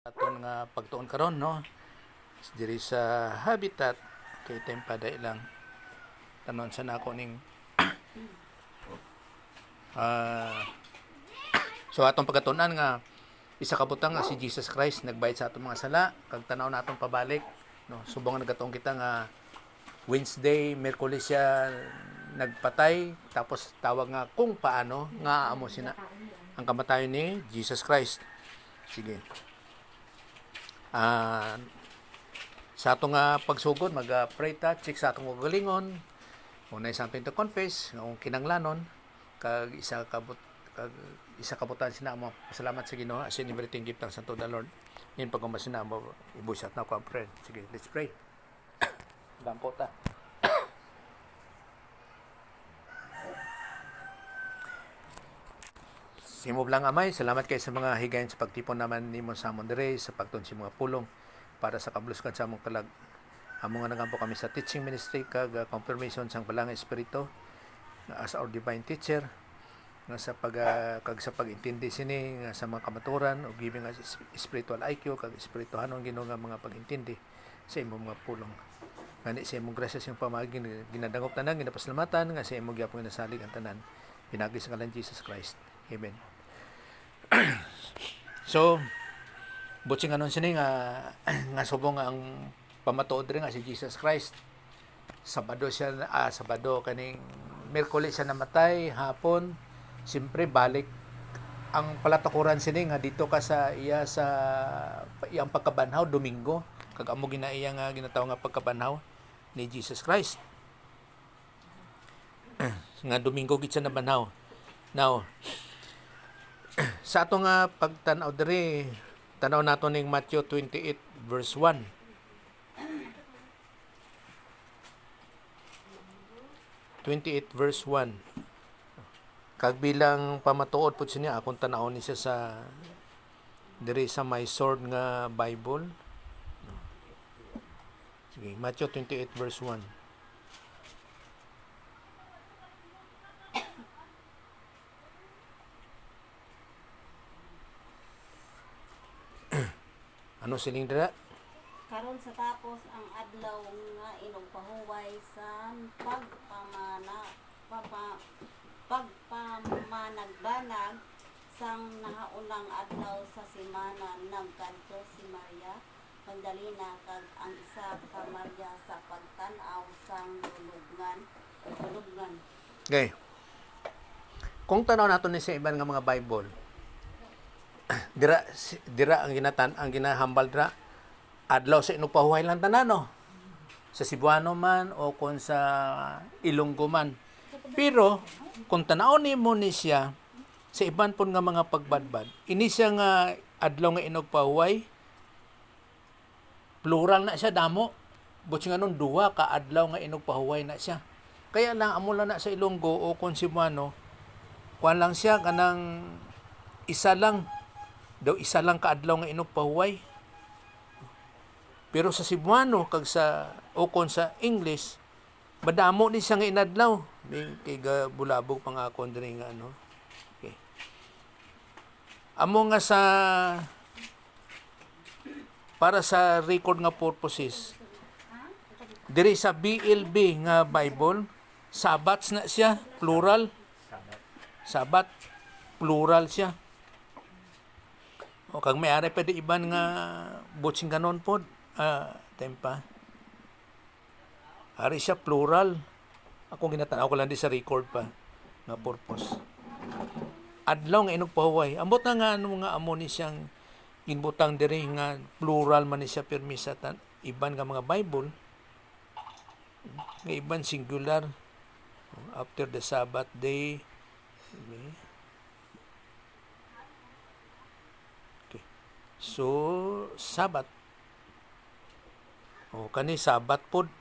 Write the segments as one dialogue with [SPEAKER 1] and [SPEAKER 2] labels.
[SPEAKER 1] Aton nga pagtuon karon no diri sa habitat kay tempada ilang tanon sa nako ning so atong pagkatunan nga isa ka butang nga si Jesus Christ nagbayad sa atong mga sala kag tanaw na atong pabalik no subong nga nagatong kita nga Wednesday, Miyerkules siya nagpatay tapos tawag nga kung paano nga amo sina ang kamatayon ni Jesus Christ. Sige. Sa atong pagsugod mag-pray ta check sa atong kagalingon unay something to confess kung kinanglanon kag isa kabutan sina mo salamat sa Ginoo as in everything give thanks unto the Lord nin pagkumasin na mo ibusat na ko ang prayer. Sige, let's pray. Gampo ta. Simo lang amay, salamat kay sa mga higayon sa pagtipon naman nimo sa amon dire sa pagtun si mga pulong para sa kabluskan sa among kalag. Amo nga nagampo kami sa teaching ministry kag confirmation sang balang espiritu as our divine teacher nga sa kag sa pag-intindi sini nga sa mga kamaturan ug giving us spiritual IQ kag espirituhanon Ginoo nga mga pag-intindi sa imong mga pulong. Ngani sa imong grasya sing pamagi ginadangop tanan ginapasalamatan nga sa imong gyapon nasalig ang tanan. Pinagi sa ngalan Jesus Christ. Amen. So, butsing anon sini nga subong ang pamatuod rin nga si Jesus Christ. Sabado kaning Miyerkules siya namatay, hapon, siyempre balik ang palatakuran sini nga dito ka sa iyang pagkabanhaw Domingo, kag amo ginaiya nga ginatawag nga pagkabanhaw ni Jesus Christ. Nga Domingo gid siya nabanhaw. Now, sa ato nga pagtanaw diri tanaw nato ning Matthew 28 verse 1. Verse 1. Kag bilang pamatuod pud siya akong tanawon ni siya sa diri sa my sword nga Bible. Sige, Matthew 28 verse 1. Ano siling dira?
[SPEAKER 2] Karon sa tapos ang adlaw nga inugpahuway sa pagpamanagbanag sang nahaunang adlaw sa semana nagkanto si Maria Magdalena kag ang isa ka Maria sa pagtan-aw sang lulubngan.
[SPEAKER 1] Okay. Kung tanaw nato ni sa iban nga mga Bible, dira ang ginahambal dira adlaw sa inugpahuway lang tanano sa Cebuano man o kung sa Ilonggo man. Pero kung tanaw nimo ni siya sa iban pon nga mga pagbadbad ini siya nga adlaw nga inugpahuway plural na siya damo buti nga nun duha ka adlaw nga inugpahuway na siya. Kaya lang amo lang na sa Ilonggo o kung Cebuano kuan lang siya kanang isa lang ka adlaw nga inugpahuway. Pero sa Cebuano kag sa ukon sa English madamo ni siya nga inadlaw. Kay bulabog pangakon diri nga ano. Okay. Amo nga para sa record nga purposes diri sa BLB nga Bible Sabats na siya plural. Sabat plural siya. O kag may ari pwede iban nga butsing kanon pod tempa ari siya plural. Ako ginatanaw ko lang di sa record pa nga purpose adlaw nga inugpahuway ambot na nga ano nga amo ni siyang ginbutang diri nga plural man ni siya pirmi sa iban nga mga Bible nga iban singular after the Sabbath day. Okay. So Sabbath kani Sabat pod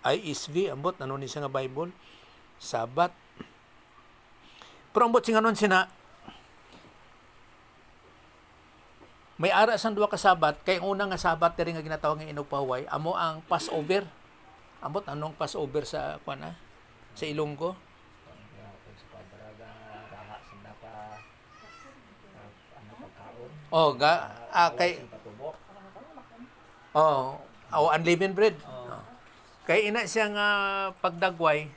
[SPEAKER 1] ISV ambot ano ni siya nga Bible Sabat. Pero ambot singanon sina may ara sang duha ka Sabat kay ang una nga Sabat diri nga ginatawag nga inugpahuway amo ang Passover. Ambot anong Passover sa sa Ilonggo? Kay Oh, unleavened bread. Kay ina siya nga pagdagway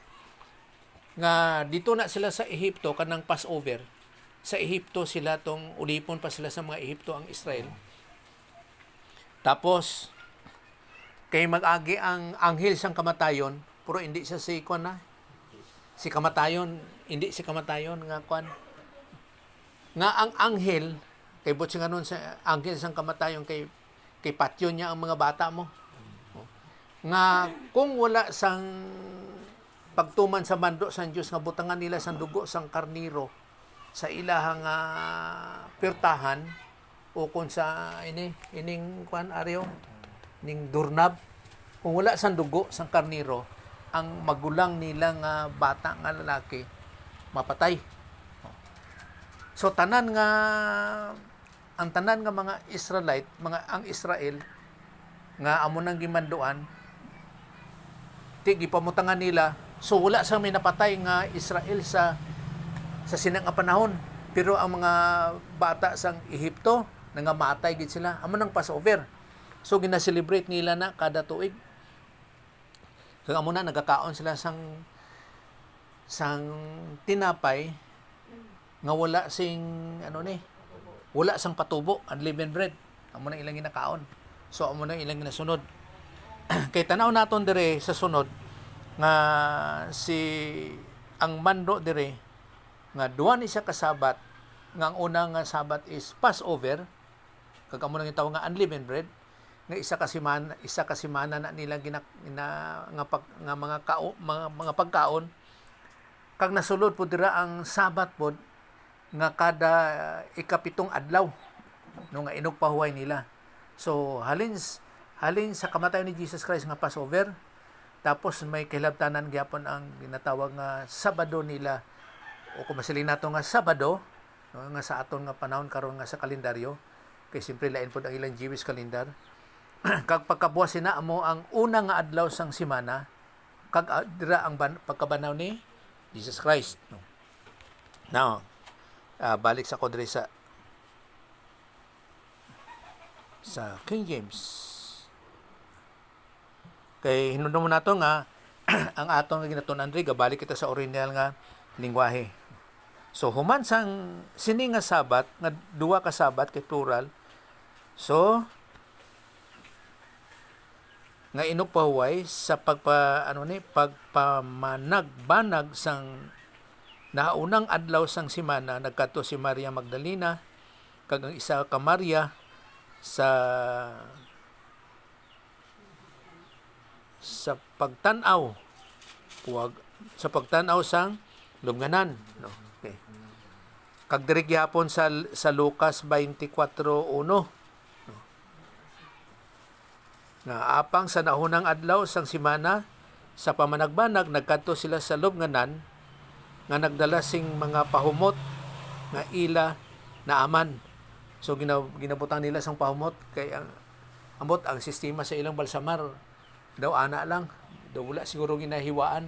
[SPEAKER 1] nga dito na sila sa Ehipto kanang Passover. Sa Ehipto sila tong ulipon pa sila sa mga Ehipto ang Israel. Tapos kay mag-agi ang anghel sang kamatayon, pero hindi siya si kwan na. Si kamatayon, hindi si kamatayon nga kwan. Nga ang anghel kay butsi nga nun sa anghel sang kamatayon kay patyo niya ang mga bata mo. Nga kung wala sang pagtuman sa bando sang Dios nga butangan nila sang dugo sang karniro sa ilahang pirtahan o kung sa ining kwan aryo ning durnab, kung wala sang dugo sang karniro, ang magulang nila nga bata nga lalaki mapatay. So tanan nga ang tanan nga mga Israelite, ang Israel nga amo nang gimanduan, ti gipamutangan nila, so wala sang may napatay nga Israel sa sinang nga panahon. Pero ang mga bata sang Ehipto nangamatay gid sila, amo nang Passover. So gina-celebrate nila na kada tuig. Kag amo na nagkakaon sila sang tinapay nga wala sing wala sang patubo, unleavened bread. Amo na ilang ginakaon. So amo na ilang ginasunod. Kay tanaw naton dire sa sunod nga ang mando dire nga duwa ni siya ka Sabat, nga ang unang nga Sabat is Passover, kag amo nang gitawag nga unleavened bread, nga isa ka semana na nila mga pagkaon, kag nasulod po dira ang Sabat pod nga kada ikapitong adlaw no nga inugpahuway nila. So halin sa kamatayon ni Jesus Christ nga Passover, tapos may kahilabtanan gyapon ang ginatawag nga Sabado nila, o kung masilin nato nga Sabado, no, nga sa aton nga panahon karon nga sa kalendaryo, kay siyempre lain pod ang ilang Jewish calendar. Kag pagkabuwas sina amo ang una nga adlaw sang semana, kag dira ang pagkabanaw ni Jesus Christ. No. Now, balik sa kodre sa King James. Kay hinudno mo nato nga ang atong ginatunan ri gabalik kita sa original nga lingwahe. So human sang sini nga Sabat nga duwa ka Sabat kay plural. So nga inugpahuway sa pagpamanagbanag sang naunang adlaw sang semana, nagkadto si Maria Magdalena kag ang isa ka Maria sa pagtan-aw sang lubnganan, no. Okay. Kag diri gyapon sa Lucas 24:1, nga apang sa naunang adlaw sang semana sa pamanagbanag nagkadto sila sa lubnganan nga nagdala sing mga pahumot nga ila na aman. So ginabutang nila sang pahumot kay ang sistema sa ilang balsamar daw ana lang, daw wala siguro ginahiwaan.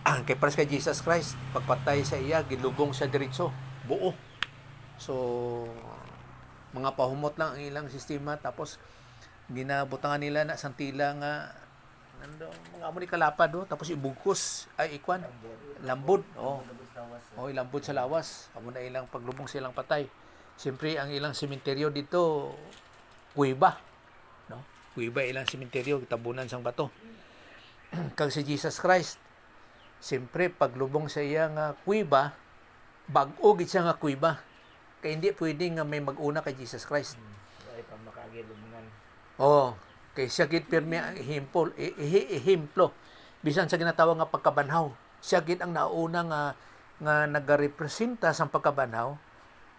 [SPEAKER 1] Kay pares kay Jesus Christ, pagpatay sa iya gilubong sa diretso buo. So mga pahumot lang ang ilang sistema, tapos ginabutangan nila na santila nga mga amo ni kalapad, tapos ibugkos ay ikwan lambod, lambod sa lawas, amo na ilang paglubong silang patay. Siyempre ang ilang sementeryo dito kuiba, no, kuiba ilang sementeryo tabunan sang bato. Kag si Jesus Christ, siyempre paglubong sa iya nga kuiba, bag-o gid siya nga kuiba, kay hindi pwede nga may mag-una kay Jesus Christ.
[SPEAKER 3] Ay pa makagilubngan.
[SPEAKER 1] Kay siya gid pirmi ang ehemplo bisan sa ginatawag nga pagkabanhaw. Siya gid ang nauna nga nagarepresenta sa pagkabanhaw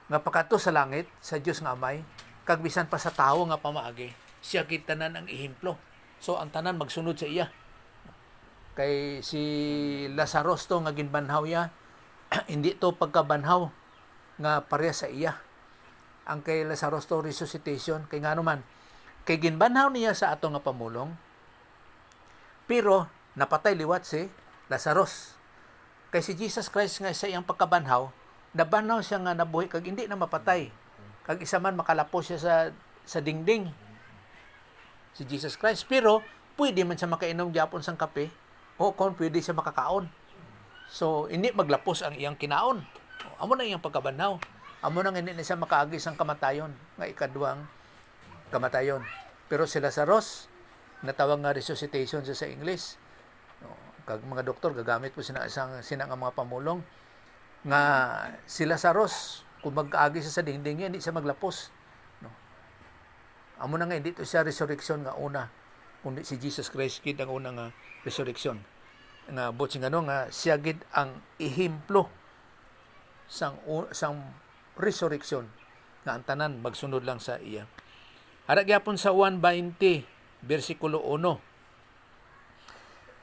[SPEAKER 1] nga pakato sa langit sa Dios nga Amay, kag bisan pa sa tawo nga pamaagi, siya gid tanan ang ehemplo. So ang tanan magsunod sa iya. Kay si Lazarus to nga ginbanhaw ya, hindi to pagkabanhaw nga pareha sa iya. Ang kay Lazarus to resuscitation, kay ngano man kay ginbanhaw niya sa ato nga pamulong, pero napatay liwat si Lazarus. Kay si Jesus Christ nga sa iyang pagkabanhaw, nabanhaw siya nga nabuhi kag hindi na mapatay. Kag isa man makalapos siya sa dingding si Jesus Christ. Pero pwede man siya makainom gyapon sang kape o kung pwede siya makakaon. So hindi maglapos ang iyang kinaon. Amo na iyang pagkabanhaw. Amo na nga hindi na siya makaagi sang kamatayon nga ikaduhang kamatayon. Pero si Lazarus natawag nga resuscitation sa English. Kag mga doktor gagamit po sina nga mga pamulong nga si Lazarus kung mag-agi siya sa dingding niya, hindi siya maglapos. No? Amo na nga, hindi ito siya resurrection nga una, kundi si Jesus Christ gid ang una nga resurrection. Nga botsing ano nga siya gid ang ehemplo sang resurrection nga ang tanan magsunod lang sa iya. Ara gyapon sa 1:20 bersikulo 1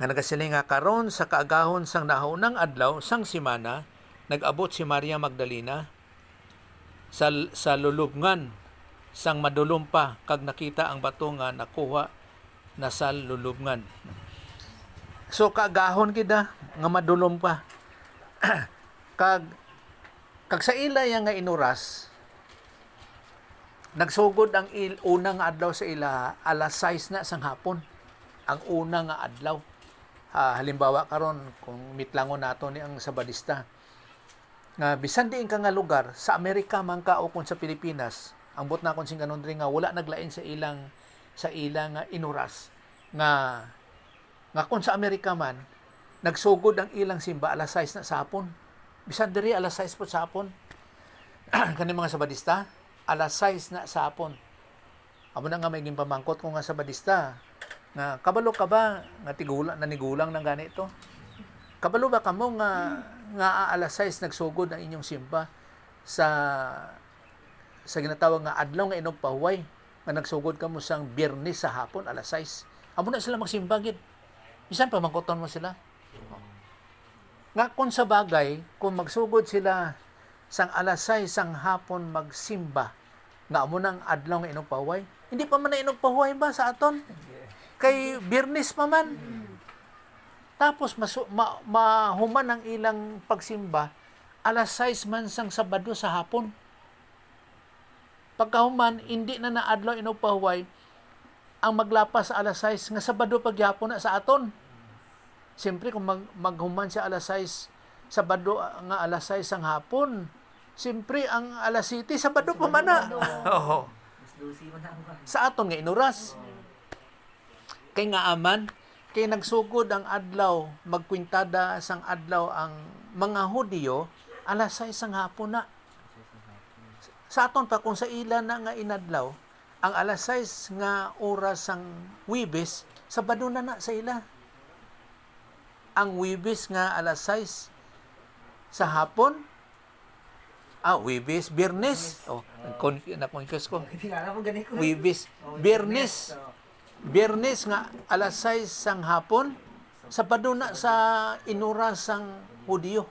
[SPEAKER 1] nga nagasiling nga karon sa kaagahon sang nahaunang adlaw sang semana nag-abot si Maria Magdalena sa lulubngan sang madulom pa kag nakita ang bato nga nakuha na sa lulubngan. So kaagahon gida nga madulom pa. kag sa ila nga inuras nagsugod ang unang adlaw sa ila alas 6 na sang hapon. Ang una nga adlaw. Halimbawa karon kung mitlangon nato ni ang Sabadista nga bisan diin ka nga lugar sa Amerika man ka o kung sa Pilipinas ambot na kon sing kanon nga wala naglain sa ilang nga inuras nga kung sa Amerika man nagsugod ang ilang simba alas 6 na sa hapon. Bisan diri alas 6 po sa hapon. Kani mga Sabadista alas 6 na sa hapon. Amo na nga may gimpamangkot ko nga Sabadista nga kabalo ka ba nga nanigulang ng ganito? Kabalo ba kamo nga alas 6 nagsugod ang inyong simba sa ginatawag nga adlaw nga inog pahuway nga nagsugod kamo sang Biyernes sa hapon alas 6. Amo na sila magsimba gid. Bisan pamangkoton mo sila. Nga kung sa bagay kung magsugod sila sang alas 6 sang hapon magsimba nga amo nang adlaw nga inog pahuway, hindi pa man na inog pahuway ba sa aton? Kay Biyernes pa man. Tapos mahuman ang ilang pagsimba alas 6 man sang Sabado sa hapon. Pagkahuman hindi na naadlaw inog pahuway ang maglapas sa alas 6 nga Sabado pagyapon na sa aton. Siyempre kung maghuman siya alas 6 Sabado nga alas 6 sang hapon, siyempre ang alas 7 Sabado pa man na. Oo. Sa aton nga inuras. Kay nga aman, kay nagsugod ang adlaw, magkwintada sang adlaw ang mga Hudiyo, alas 6 sang hapon na. Sa aton pa, kung sa ila na nga inadlaw, ang alas 6 nga oras sang Huwebes, Sabado na sa ila. Ang Huwebes nga alas 6 sa hapon, Huwebes, Biyernes. Na-confuse ko. Huwebes, Biyernes. Biyernes nga alas 6 sang hapon, Sabado na sa inuras sang Hudiyo.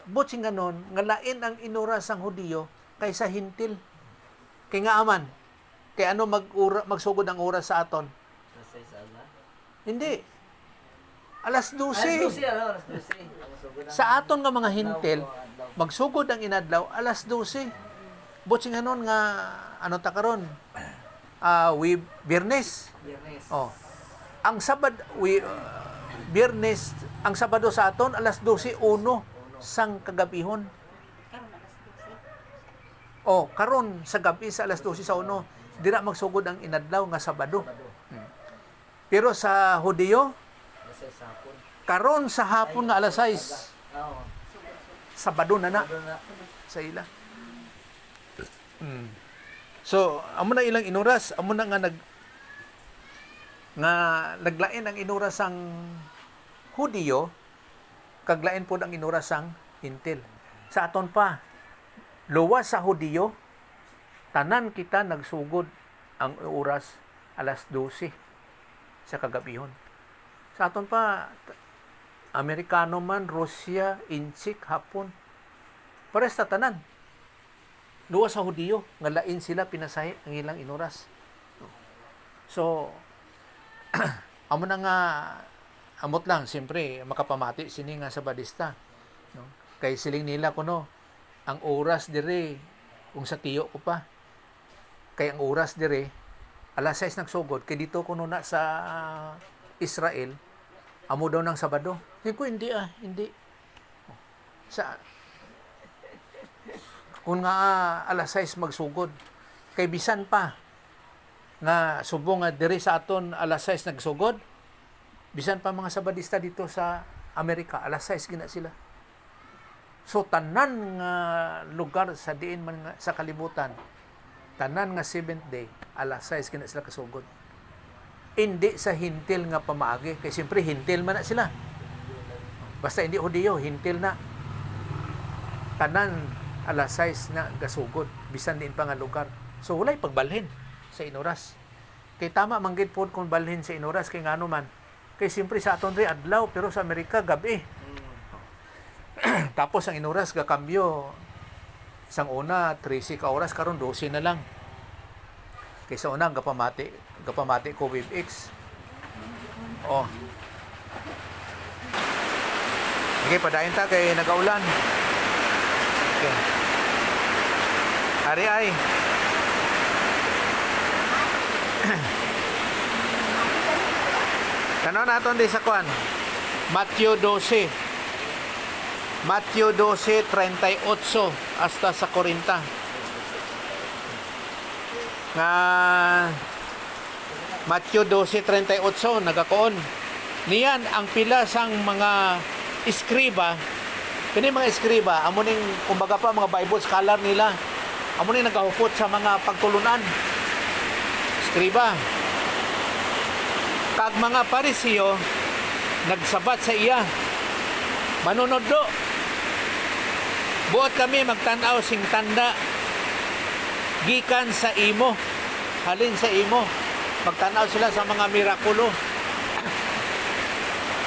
[SPEAKER 1] Butsing ganon, nga lain ang inuras sang Hudiyo kaysa hintil. Kay nga aman, kay ano magsugod ang oras sa aton? Hindi. Alas 12. Sa aton nga mga hintil, magsugod ang inadlaw alas 12. Butsing ganon nga ano ta karon? Biyernes. Oh. Ang Biyernes, ang Sabado sa aton alas 12:01 sang kagabihon. Oh, karon sa gabi sa alas 12 sa 1, dira magsugod ang inadlaw nga Sabado. Pero sa Hudiyo, karon sa hapon nga alas 6. Sabado na sa ila. So, amo na ilang inuras, amo na nga naglain ang inuras sang Hudiyo, kaglain po ang inuras sang hintil. Sa aton pa, luwas sa Hudiyo, tanan kita nagsugod ang oras alas 12 sa kagabihon. Sa aton pa, Amerikano man, Russia, Insik, Hapon, pares ta tanan. Luwas sa Hudiyo, nga lain sila pinasahi ang ilang inuras. So, amo na nga, amot lang, siyempre, makapamati sini nga Sabadista. No? Kay siling nila kuno, ang oras dire, kung sa tiyo ko pa, kay ang oras dire, alas 6 nagsugod, kay dito kuno na sa Israel, amo daw ng Sabado. Hindi ko, hindi. Sa, kung nga alas 6 magsugod, kay bisan pa, nga subong nga diri sa aton alas 6 nagsugod, bisan pa mga Sabadista dito sa Amerika, alas 6 gina sila. So, tanan nga lugar sa diin man nga, sa kalibutan, tanan nga 7th day, alas 6 gina sila kasugod. Hindi sa hintil nga pamaagi, kay siyempre hintil man na sila. Basta hindi Hudiyo, hintil na. Tanan alas 6 na gasugod, bisan din pa nga lugar. So, walay pagbalhin sa inuras. Kay tama manggid po kung balhin sa inuras, kay ngano man. Kay siyempre sa aton rin adlaw, pero sa Amerika gabi. Tapos ang inuras gakambyo, sang una 13 ka oras, karon 12 na lang. Kay sa una gapamati ko with X. Oh. Okay, padayon ta kay nagaulan. Okay. Ari ay. Kanon naton di sa kwan? Matthew 12. Matthew 12:38 hasta sa 40. Nga Matthew 12:38 nagakoon. Niyan ang pila sang mga iskriba. Kini mga iskriba, amo ning kumbaga pa mga Bible scholar nila. Amo ning nagahupot sa mga pagtulunan. Iskriba. Kag mga Pariseo nagsabat sa iya, manunodlo, buot kami magtanaw sing tanda gikan sa imo, halin sa imo. Magtanaw sila sa mga mirakulo.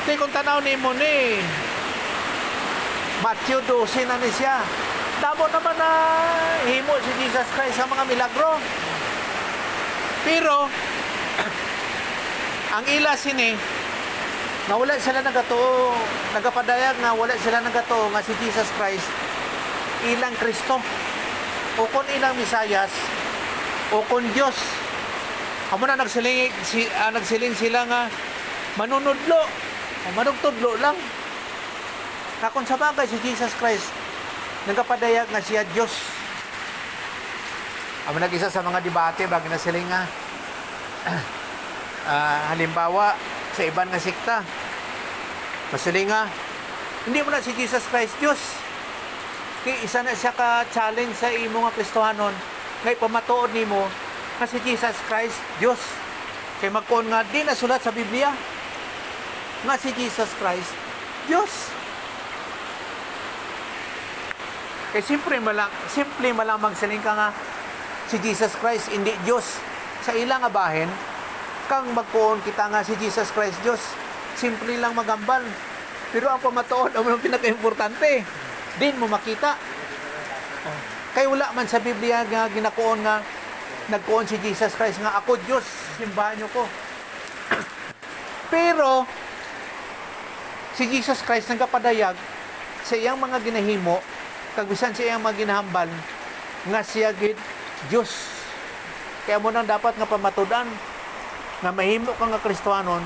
[SPEAKER 1] Di kung tanaw ni mo ni Matthew 12 na ni siya, damo naman na himo si Jesus Christ sa mga milagro. Pero ang ila sini nga wala sila nagatuo, nagapadayag nga wala sila nagatuo nga si Jesus Christ ilang Kristo o kun ilang Misayas o kun Dios. Amo na nagsiling sila nga manunudlo o manugtudlo lang. Kakon sa bagay si Jesus Christ nagapadayag nga siya Dios. Amo nag-isa sa mga debate bagi na sila nga halimbawa sa iban nga sikta masilinga hindi mo na si Jesus Christ Diyos, kay isa na siya ka-challenge sa imo nga Kristohanon ngay pamatuod nimo nga si Jesus Christ Diyos, kay magkuon nga di na sulat sa Biblia nga si Jesus Christ Diyos. Kay simple malang magsiling ka nga si Jesus Christ hindi Diyos sa ilang nga bahin, kang magkuon kita nga si Jesus Christ Diyos, simple lang magambal. Pero ang pamatuod, ang pinaka-importante, din mo makita. Kaya wala man sa Biblia nga ginakuon nga, nagkuon si Jesus Christ nga, ako Diyos, simbahan nyo ko. Pero, si Jesus Christ nagkapadayag sa iyang mga ginahimo, kagbisan sa iyang mga ginahambal, nga siya gid Diyos. Kaya mo nang dapat nga pamatudan, nga mahimo ka nga Kristohanon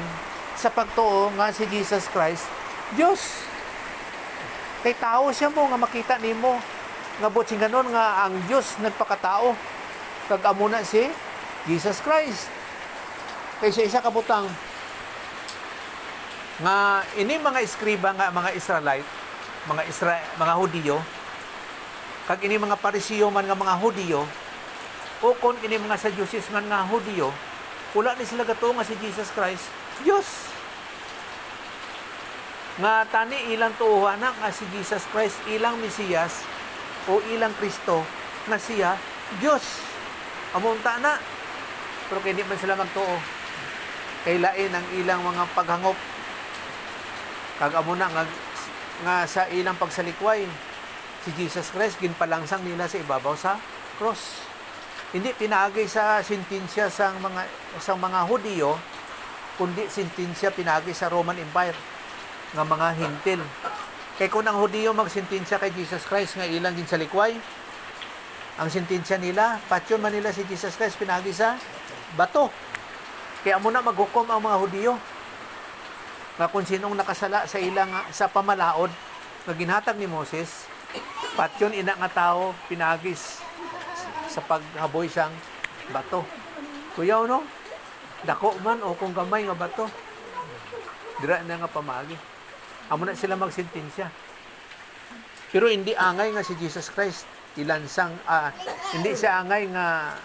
[SPEAKER 1] sa pagtuo nga si Jesus Christ Diyos. Kay tao siya mo nga makita nimo nga butsing ganon nga ang Diyos nagpakatao kag amo na si Jesus Christ. Kay sa isa kabutang nga ini mga iskriba nga mga Israelite, mga Hudiyo, kag ini mga Pariseo man nga mga Hudiyo, o kon ini mga Sadducees man nga Hudiyo, wala ni sila gato nga si Jesus Christ Diyos. Nga tani ilang tuuhan na nga si Jesus Christ ilang Mesiyas o ilang Kristo nga siya Diyos. Amunta na. Pero kaya di man sila magtuo. Kay lain ang ilang mga paghangop. Kag amo na nga sa ilang pagsalikway si Jesus Christ ginpalangsang nila sa ibabaw sa cross. Hindi pinaagay sa sentensya sa mga Hudiyo, kundi sentensya pinaagay sa Roman Empire nga mga hintil. Kay kung ang Hudiyo magsentensya kay Jesus Christ nga ilang ginsalikway, ang sentensya nila, patyon man nila si Jesus Christ pinaagay sa bato. Kaya mo na maghukom ang mga Hudiyo nga kung sinong nakasala sa ilang sa pamalaod nga ginhatag ni Moses, patyon ina nga tao pinagis sa paghaboy sang bato. Kuyaw no? Dako man o kung gamay nga bato. Dira na nga pamagi. Amo na sila magsentensya. Pero hindi angay nga si Jesus Christ ilansang hindi siya angay nga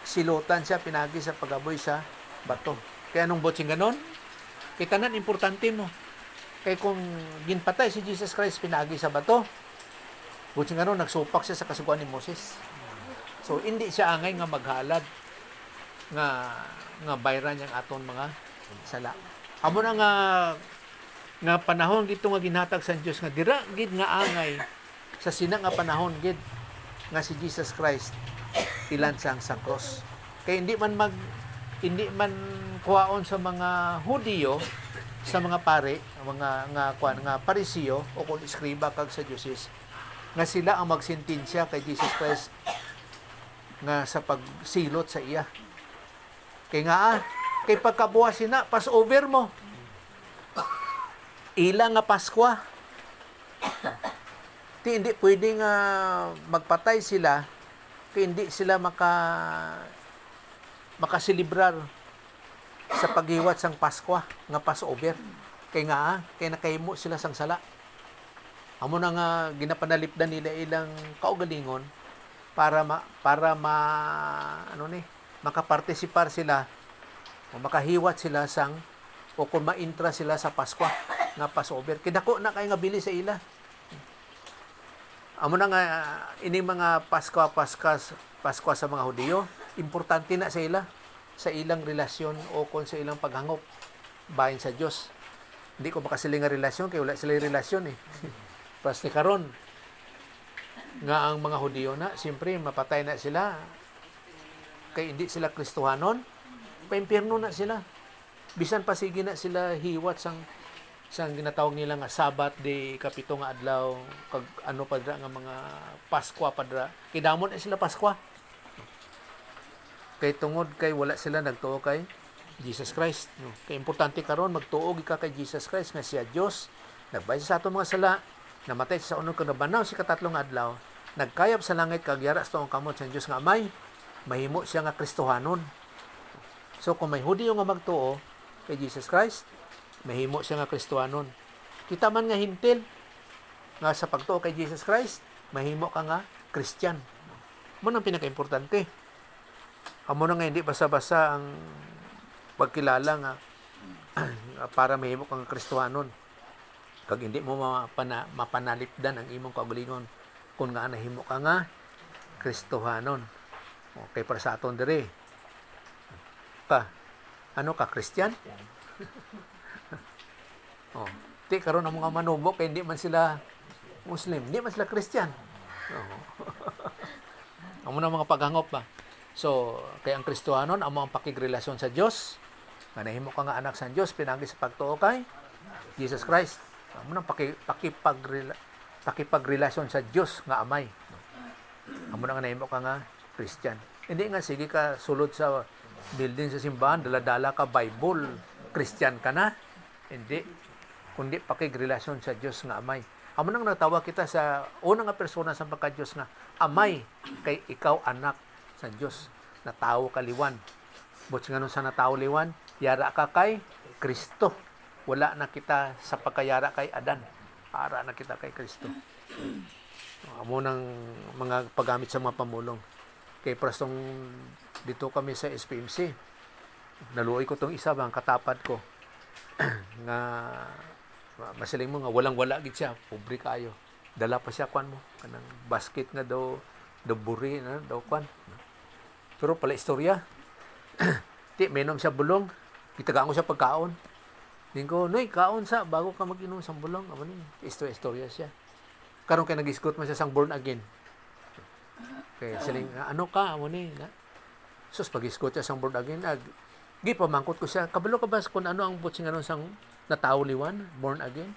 [SPEAKER 1] silutan siya pinagi sa pagaboy sa bato. Kaya anong botsing ganon? Kita na importante mo. Kaya kung ginpatay si Jesus Christ pinagi sa bato, botsing ganon nagsupak siya sa kasuguan ni Moses. So hindi siya angay nga maghalad nga bayran yang aton mga sala. Amo na nga panahon dito nga ginhatag sa Dios nga dira gid nga angay sa sina nga panahon gid nga si Jesus Christ ilansang sa cross. Kaya hindi man kuhaon sa mga Hudiyo, sa mga pare, nga parisiyo o kung iskriba kag sa Dioses nga sila ang magsentensya kay Jesus Christ nga sa pagsilot sa iya. Kay nga kay pagkabuhat sina Passover mo. Ila nga Pasko. Hindi pwedeng magpatay sila kay hindi sila makaselebrar sa paghiwat sang Pasko nga Passover. Kay nakahimo sila sang sala. Amo na nga ginapanalipdan nila ilang kaugalingon para makapartisipar sila o makahiwat sila sang o kung maintra sila sa Pasko nga Passover. Kidako na kay nga bili sa ila. Amo na nga ini mga Pasko sa mga Hudiyo, importante na sa ila sa ilang relasyon o kung sa ilang paghangop bahin sa Dios. Hindi ko makasiling nga relasyon kay wala sila relasyon eh. Pasti karon nga ang mga Hudiyo na siyempre mapatay na sila kay hindi sila Kristohanon, paimpyerno na sila. Bisan pa sige na sila hiwat sang ginatawag nila nga Sabat day kapito nga adlaw kag ano padra nga mga Pasko padra. Kidamon na sila Pasko. Kay tungod kay wala sila nagtuo kay Jesus Christ. No? Kay importante karon magtuo ka kay Jesus Christ nga siya Dios. Nagbayad sa ato mga sala, namatay sa unod kag nabanaw si katatlong adlaw, nagkayap sa langit kag yara sa tuong kamot sa Dios nga Amay, mahimo siya nga Kristohanon. So kung may Hudiyo nga magtuo kay Jesus Christ, mahimo siya nga Kristohanon. Kita man nga hintil nga sa pagtuo kay Jesus Christ, mahimo ka nga Christian. Mo nang pinaka-importante. Amo na nga hindi basa-basa ang pagkilala nga para mahimo ka nga Kristohanon. Kag hindi mo mapanalipdan ang imong kaugalingon kung nga nahimo ka nga Kristohanon. Okay, para sa aton dire. Ano ka, Christian? Di karon ang mga manubo kay hindi man sila Muslim, hindi man sila Christian. Amo na mga paghangop ba. So, kay ang Kristohanon amo ang pakigrelasyon sa Dios. Nga nahimo ka nga anak sa Dios pinagi sa pagtuo kay Jesus Christ. Amo nang pakipagrelasyon sa Dios nga Amay. Amo na nga nahimo ka nga Christian. Hindi nga sige ka sulod sa building sa simbahan, dala-dala ka Bible, Christian ka na. Hindi. Kundi pakigrelasyon sa Dios nga Amay. Amo nang natawa kita sa una nga persona sa pagka-Dios nga Amay kay ikaw anak sa Dios na tao kaliwan. Buts nga nun sa natao liwan, yara ka kay Kristo. Wala na kita sa pagkayara kay Adan. Ara na kita kay Kristo. Amo nang mga paggamit sa mga pamulong. Kay prastong dito kami sa SPMC. Naluoy ko tong isa bang katapad ko. Nga masiling mo nga walang-wala gid siya, pobre kayo. Dala pa siya kwan mo kanang basket nga daw buri na daw kwan. Pero pala istorya. Ti menom siya bulong, gitagaan ko siya pagkaon. Dingko, "Noy, kaon sa bago ka mag-inom sa bulong." Amo ni, istorya siya. Karon kay nag-isgot man siya sang born again. Kay siling, "Ano ka?" Amo ni, na. Sus pag-isgot siya sang born again, gipamangkot ko siya, "Kabalo ka ba kung ano ang butsing anon sang natao liwan, born again?"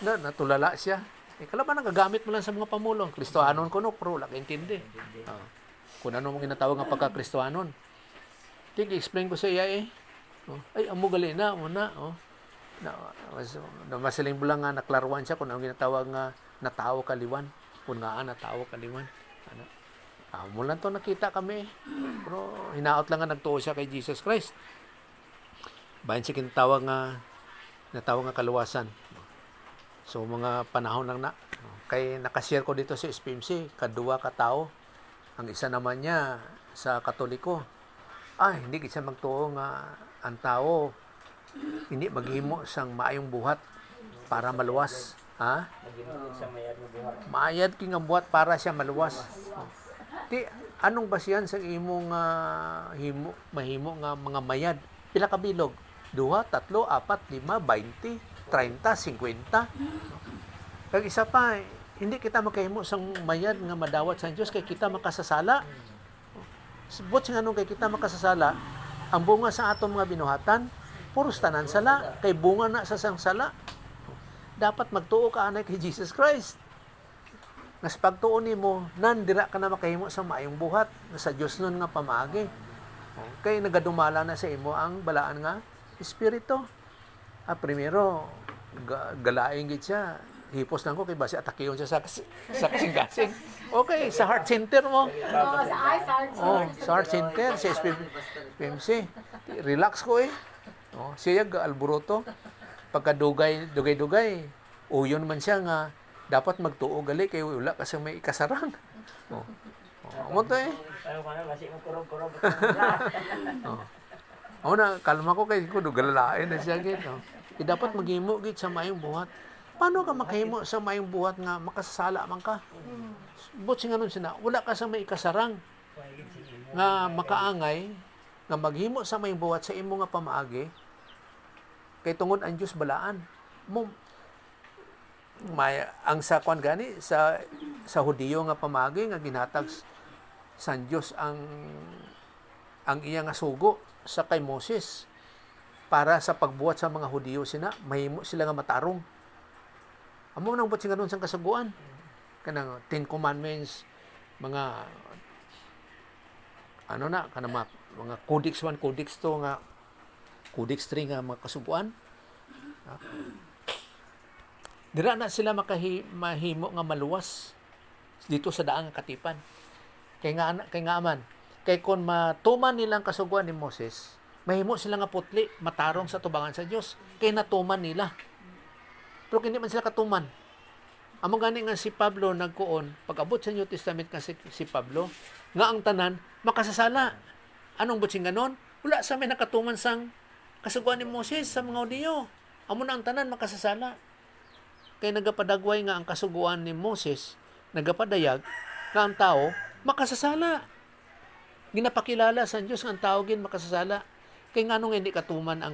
[SPEAKER 1] Natulala siya. Kalaban nagagamit mo lang sa mga pamulong. Kristohanon ko no, pero wala ka intindi. Kung ano mong ginatawag nga pagka-Kristohanon. explain ko sa iya eh. Oh, ay, amo gali na, muna. Oh. Masaling mo lang nga naklaruan siya kung ang ginatawag nga natawo kaliwan. Kung nga natawo kaliwan. Ano? Mo lang to nakita kami. Pero hinaot lang nga nagtuo siya kay Jesus Christ. Bayan siya kinatawag nga kaluwasan. So mga panahon lang na. Kay nakashare ko dito sa SPMC, kadua ka tao. Ang isa naman niya sa Katoliko. Hindi siya magtuo nga ang tao hindi maghimo sang maayong buhat para maluwas. Ha?
[SPEAKER 3] Maging sa mayad mo buhat.
[SPEAKER 1] Maayad king ang buhat para siya maluwas. Ti anong basihan sa imong mahimo nga mga mayad? Pila ka bilog? 2, 3, 4, 5, 20, 30, 50. Kag isa pa, hindi kita makahimo sang mayad nga madawat sa Dios kay kita makasasala. But nga nung kay kita makasasala, ang bunga sa atong mga binuhatan, puros tanan sala, kay bunga na sa sang sala. Dapat magtuo ka anay kay Jesus Christ. Nga sa pagtuo nimo, nandira ka na makahimo sa maayong buhat, na sa Dios nun nga pamaagi. Kay nagadumala na sa imo ang balaan nga espiritu. Primero, galaing gid siya. Hipos lang ko kay basi atakiyon siya sa kasing-kasing. Okay, sa heart center mo. Sa heart center, sa SPMC. Relax ko eh. Siya alboroto. Pagkadugay, dugay. Uyon man siya nga dapat magtuo gali kay wala kasi may ikasarang. Amo to eh.
[SPEAKER 3] Ano ka na, basi mo kurog-kurog.
[SPEAKER 1] Ako na, kalma ko kay ko dugalalain na siya gid. Dapat maghimo gid sa maayong buhat. Paano ka makahimo sa maayong buhat nga makasasala man ka? But nga nun sina, wala ka sa may ikasarang nga makaangay nga maghimo sa maayong buhat sa imo nga pamaagi kay tungod ang Dios balaan mo ang sa kwan gani sa Hudiyo nga pamaagi nga ginhatag sa Dios ang iya nga sugo sa kay Moses para sa pagbuhat sa mga Hudiyo sina mahimo sila nga matarong. Amo nang bot singanon sang kasaguan kanang 10 commandments mga kanang mga codex 1 codex 2 nga codex 3 nga mga kasuguan. Dira na sila mahimo nga maluwas dito sa daang katipan. Kay nga man kay kon matuman nilang kasuguan ni Moses, mahimo sila nga putli matarong sa tubangan sa Dios kay natuman nila. Pero hindi man sila katuman. Amo gani nga si Pablo nagkuon pag-abot sa New Testament kasi si Pablo nga ang tanan makasasala. Anong butsing ganon? Wala sa may nakatuman sang kasuguan ni Moses sa mga Hudiyo. Amo na ang tanan makasasala. Kay nagapadagway nga ang kasuguan ni Moses, nagapadayag nga ang tao makasasala. Ginapakilala sa Dios nga ang tao gin makasasala. Kay nganong hindi katuman ang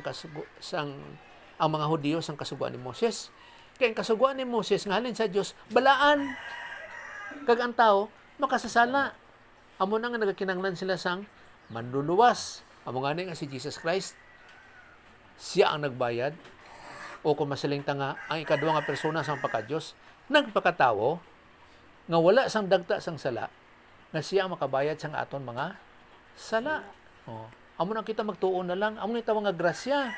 [SPEAKER 1] ang mga Hudiyo sang kasuguan ni Moses. Kay ang kasuguan ni Moses ngalin sa Dios balaan. Kag ang tao makasasala. Amo na nga nagakinanglan sila sang manluluwas. Amo nga si Jesus Christ. Siya ang nagbayad. O kung masaling tanga, ang ikaduwa nga persona sang pagka-Diyos, nagpakatawo, nga wala sang dagta sang sala, nga siya ang makabayad sang aton mga sala. Amo na kita magtuon na lang, amo na tawag nga grasya.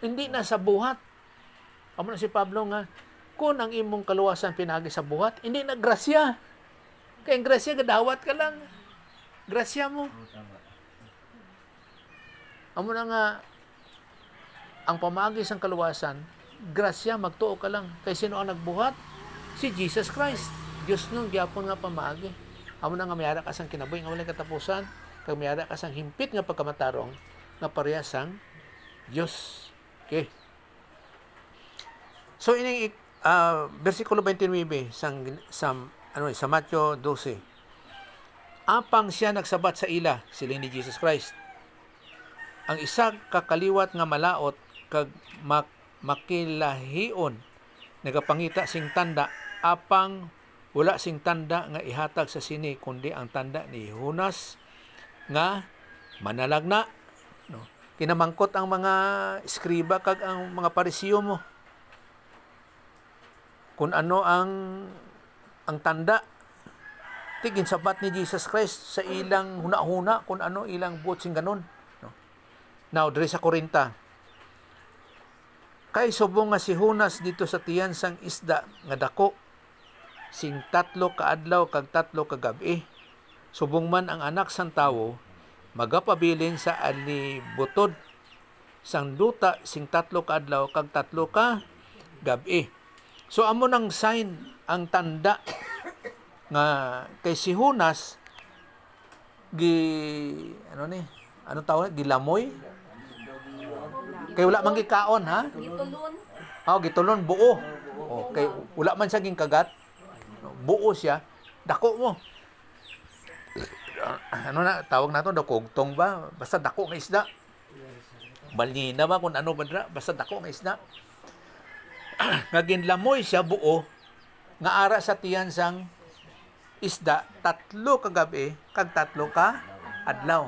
[SPEAKER 1] Hindi na sa buhat. Amo na si Pablo nga, kung ang imong kaluwasan pinagi sa buhat, hindi na grasya. Kaya ang grasya, gadawat ka lang. Grasya mo. Amo na nga, ang pamagi sang kaluwasan, grasya, magtuo ka lang. Kay sino ang nagbuhat? Si Jesus Christ. Diyos nung gyapon nga pamagi. Amo na nga mayara ka sang kinabuhi nga walay katapusan, kag mayara ka sang himpit nga pagkamatarong nga pareha sang Diyos. Okay. So ining bersikulo 29 sa Matthew 12. Apang siya nagsabat sa ila, siling ni Jesus Christ. Ang isa kakaliwat nga malaot kag makilahion nagapangita sing tanda apang wala sing tanda nga ihatag sa sini kundi ang tanda ni Jonas nga manalagna. Kinamangkot ang mga eskriba kag ang mga parisiyo mo kung ano ang tanda tigin sabat ni Jesus Christ sa ilang huna-huna kung ano ilang buot sing ganon. No? Now, diri sa Korinta, kay subong nga si Hunas dito sa tiyan sang isda nga dako, sing 3 ka adlaw kag 3 ka gabi. Subong man ang anak sang tawo, magapabilin sa alibutod sang duta sing 3 ka adlaw kag 3 ka gabi. So amo nang sign ang tanda nga kay si Hunas ano tawag gilamoy kay wala man gikaon ha.
[SPEAKER 2] Gitulon.
[SPEAKER 1] Gitulon buo. Kay wala man siya ging kagat. Buo siya. Dako mo. Ano na tawag nato kugtong ba? Basta dako nga isda. Balina ba kung ano ba dra? Basta dako nga isda. Nga ginlamoy siya buo nga ara sa tiyan sang isda 3 ka gabi kag 3 ka adlaw.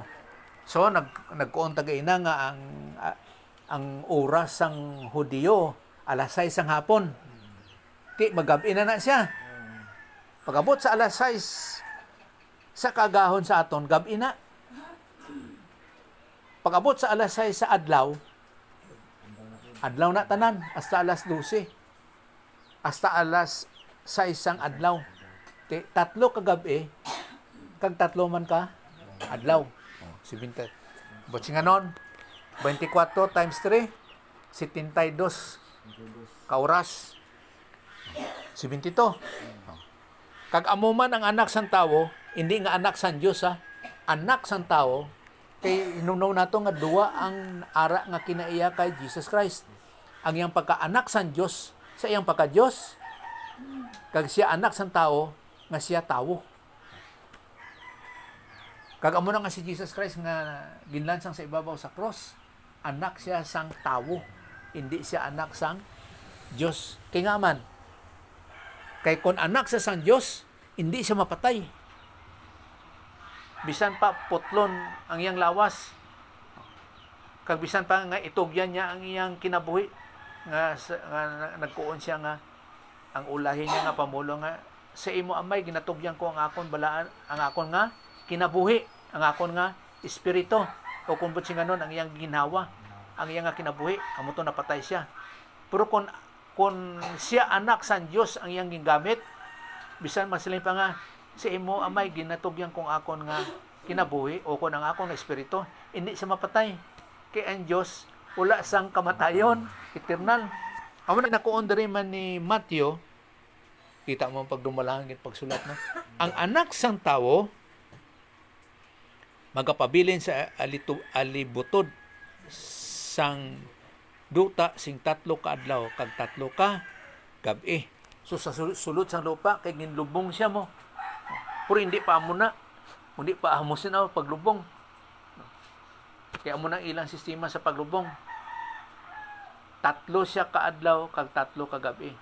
[SPEAKER 1] So nagkuon tagaina nga ang oras sang Hudiyo alas 6 sang hapon. Ti magabi na siya. Pagabot sa alas 6 sa kagahon sa aton gabi na. Pagabot sa alas 6 sa adlaw na tanan hasta alas 12. Hasta alas 6 sang adlaw. 3 ka gabi kag 3 man ka adlaw. 70. Botsi nga nun, 24 times 3, 72 ka oras. 72. Kag amo man ang anak sang tawo, hindi nga anak sang Dios ha. Anak sang tawo, kay inunaw nato nga duwa ang ara nga kinaiya kay Jesus Christ. Ang iyang pagka-anak sang Dios sa iyang pagka-Dios. Kag siya anak sang tawo, nga siya tawo. Kag amo na nga si Jesus Christ nga ginlansang sa ibabaw sa cross, anak siya sang tawo, hindi siya anak sang Dios. Kay nga man, kay kon anak siya sang Dios, hindi siya mapatay. Bisan pa putlon ang iyang lawas. Kag bisan pa nga itugyan niya ang iyang kinabuhi nga nagkuon siya nga ang ulahin niya nga pamulo nga sa imo amay ginatugyan ko ang akon balaan, ang akon nga kinabuhi, ang akon nga espiritu. O kung butsi nga nun, ang iyang ginhawa, ang iyang nga kinabuhi, amo to napatay siya. Pero kung siya anak sa Dios ang iyang gingamit, bisan masilin pa nga sa imo amay ginatugyan kong akon nga kinabuhi o kun ang akon nga espiritu, hindi siya mapatay. Kay ang Dios wala sang kamatayon, eternal. Amo na nakuon diri man ni Matthew. Kita mo pag dumalangin pagsulat no. Ang anak sang tawo magapabilin sa alibutod sang duta sing 3 ka adlaw kag 3 ka gabi. So sa sulod sang lupa kay ginlubong siya mo. Pero hindi pa amo na. Hindi pa amo sina paglubong. Kaya amo nang ilang sistema sa paglubong. 3 siya ka adlaw kag 3 ka gabi.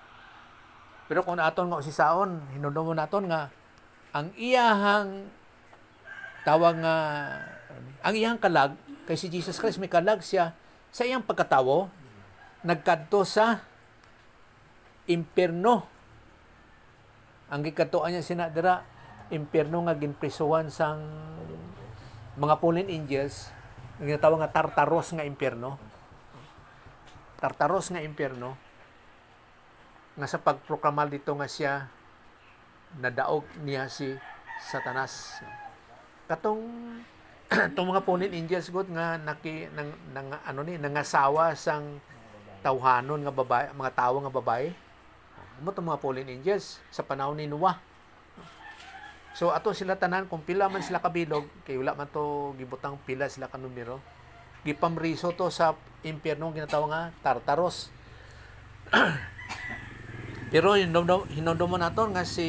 [SPEAKER 1] Pero kung aton nga usisaon, hinudom mo naton nga ang iyahang tawag nga ang iyang kalag kay si Jesus Christ may kalag siya sa iyang pagkatawo nagkadto sa impierno. Ang gikadtoan niya sinadira impierno nga ginprisuhan sang mga fallen angels, ang ginatawag nga Tartaros nga impierno. Tartaros nga impierno nga sa pagproklamal dito nga siya nadaog niya si Satanas. Katong itong mga fallen angels god nga nangasawa sang tawhanon nga babae, mga tawo nga babae. Amo itong mga fallen angels sa panahon ni Noah. So ato sila tanan kung pila man sila kabilog, kay wala man to gibutang pila sila ka numero. Gipamriso to sa impyerno ginatawag nga Tartaros. Pero hinumdum mo naton nga si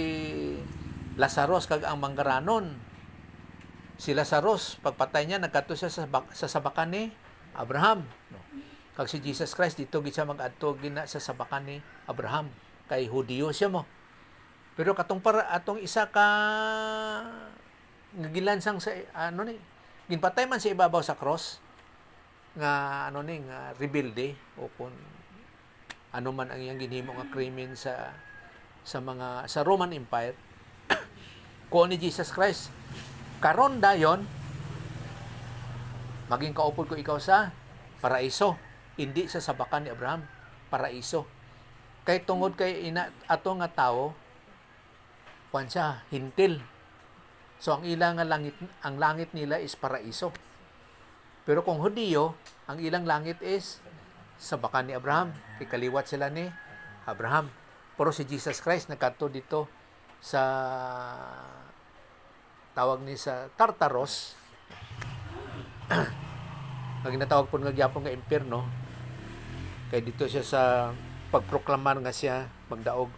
[SPEAKER 1] Lazarus kag ang manggaranon. Si Lazarus pagpatay niya nagkadto siya sa sabakan ni Abraham. Kag si Jesus Christ dito gid siya mag-adto gina sa sabakan ni Abraham kay Hudiyo siya mo. Pero katong para atong isa ka gilansang sa ginpatay man sa ibabaw sa cross nga nga rebelde o kun ano man ang iyang ginhimo nga krimen sa Roman Empire. Kuo ni Jesus Christ. Karon dayon maging kaupod ko ikaw sa paraiso, hindi sa sabakan ni Abraham, paraiso. Kay tungod kay ato nga tawo kuan siya hintil. So ang ilang nga langit, ang langit nila is paraiso. Pero kung Hudiyo, ang ilang langit is sabakan ni Abraham. Ikaliwat sila ni Abraham. Pero si Jesus Christ nagkadto dito sa tawag ni sa Tartaros. Ang ginatawag po nga gyapon nga impierno. Kay dito siya sa pagproklamar nga siya magdaog.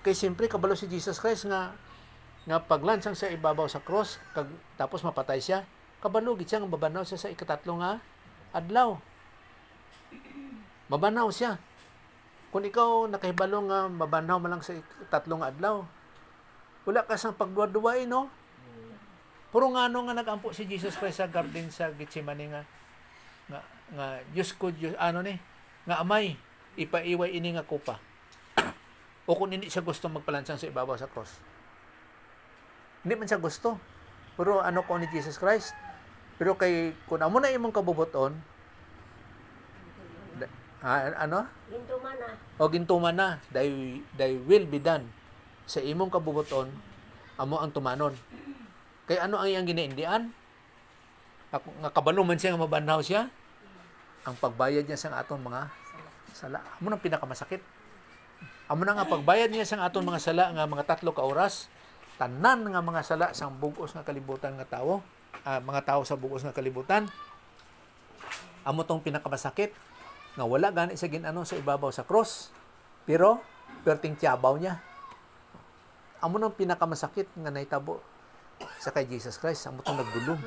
[SPEAKER 1] Kay siyempre kabalo si Jesus Christ nga paglansang sa ibabaw sa cross tapos mapatay siya. Kabalo gid siya nga mabanaw siya sa ikatatlo nga adlaw. Mabanaw siya. Kung ikaw nakahibalo nga mabanaw man lang sa ikatatlo nga adlaw, wala ka sang pagduwa-duway, no? Puro nga nga nagampo si Jesus Christ sa garden sa Getsemani nga Diyos ko, Diyos, nga amay, ipaiway ini nga kupa. O kung hindi siya gusto magpalansang sa ibabaw sa cross. Hindi man siya gusto. Pero ko ni Jesus Christ? Pero kung amo na imong kabubuton,
[SPEAKER 4] Gintuman na.
[SPEAKER 1] o gintuman na, thy will be done. Sa imong kabubuton, amo ang tumanon. Kay ano ang iyang ginaindian? Nga kabalo man siya nga mabanaw siya, ang pagbayad niya sa aton mga sala. Amo nang pinakamasakit. Amo na nga pagbayad niya sa aton mga sala nga mga 3 ka oras, tanan nga mga sala sang bugos nga kalibutan nga tawo, mga tao sa bugos nga kalibutan. Amo tong pinakamasakit nga wala gani sa ginano sa ibabaw sa cross, pero perting tiyabaw niya. Amo nang pinakamasakit nga nahitabo sa kay Jesus Christ, amo tong nagdulong.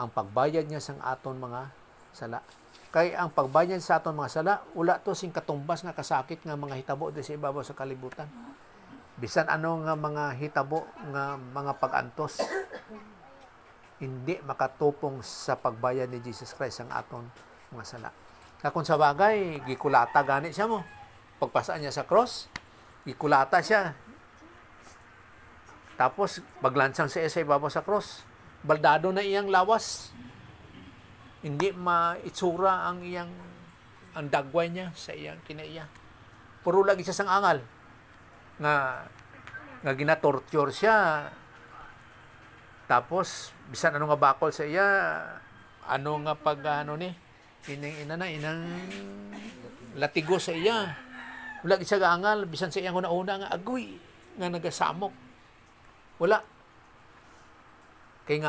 [SPEAKER 1] Ang pagbayad niya sang aton mga sala. Kay ang pagbayad sa aton mga sala, wala to sing katumbas nga kasakit nga mga hitabo di sa ibabaw sa kalibutan. Bisan ano nga mga hitabo nga mga pag-antos, hindi makatupong sa pagbayad ni Jesus Christ ang aton mga sala. Kung sa bagay, gikulata gani siya mo. Pagpasaan niya sa cross, gikulata siya. Tapos, paglansang siya sa ibabaw sa cross, baldado na iyang lawas. Hindi maitsura ang dagway niya sa iyang kinaiya. Puro lagi siya sang angal. Nga ginatorture siya. Tapos, bisan ano nga bakol sa iya, inang latigo sa iya. Wala siya gaangal, bisan sa iyang una-una nga agoy, nga nagasamok. Wala. Kay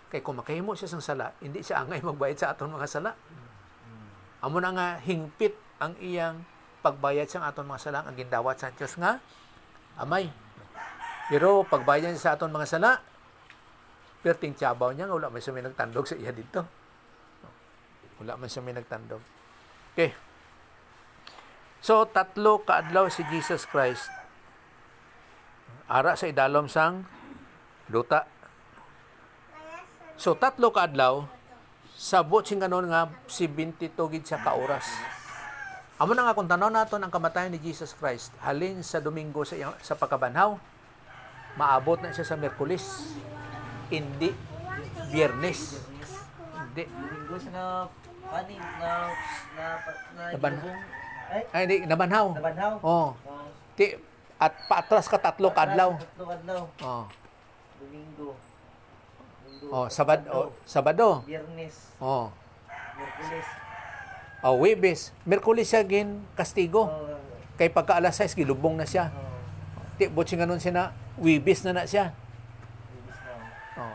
[SPEAKER 1] kay kung makahimo siya sang sala, hindi siya angay magbayad sa aton mga sala. Amo na nga hingpit ang iyang pagbayad sa aton mga sala, ang gindawat sa Diyos nga amay. Pero pagbayad sa aton mga sala, perting tiyabaw niya, wala man siya may nagtandog sa iya dito. Wala man siya may nagtandog. Okay. So, 3 kaadlaw si Jesus Christ ara sa idalom sang luta. So, 3 kaadlaw, sabot sing kanon nga 72 gid sa kaoras. Amo na nga kung tanaw naton ang kamatayon ni Jesus Christ, halin sa Domingo sa pagkabanhaw, maabot na siya sa Miyerkules, hindi Biyernes. Hindi.
[SPEAKER 3] Linggo na paning na
[SPEAKER 1] Nabanhaw. Ay, hindi, nabanhaw.
[SPEAKER 3] Nabanhaw.
[SPEAKER 1] Oh. At paatras ka 3 kaadlaw.
[SPEAKER 3] 3 kadlaw.
[SPEAKER 1] Oh.
[SPEAKER 3] Domingo.
[SPEAKER 1] Sabado.
[SPEAKER 3] Biyernes.
[SPEAKER 1] Oh.
[SPEAKER 3] Miyerkules.
[SPEAKER 1] Huwebes. Miyerkules siya gin kastigo. Kay pagka alas 6 gilubong na siya. Ti butsi nganon siya na Huwebes na siya. Oh.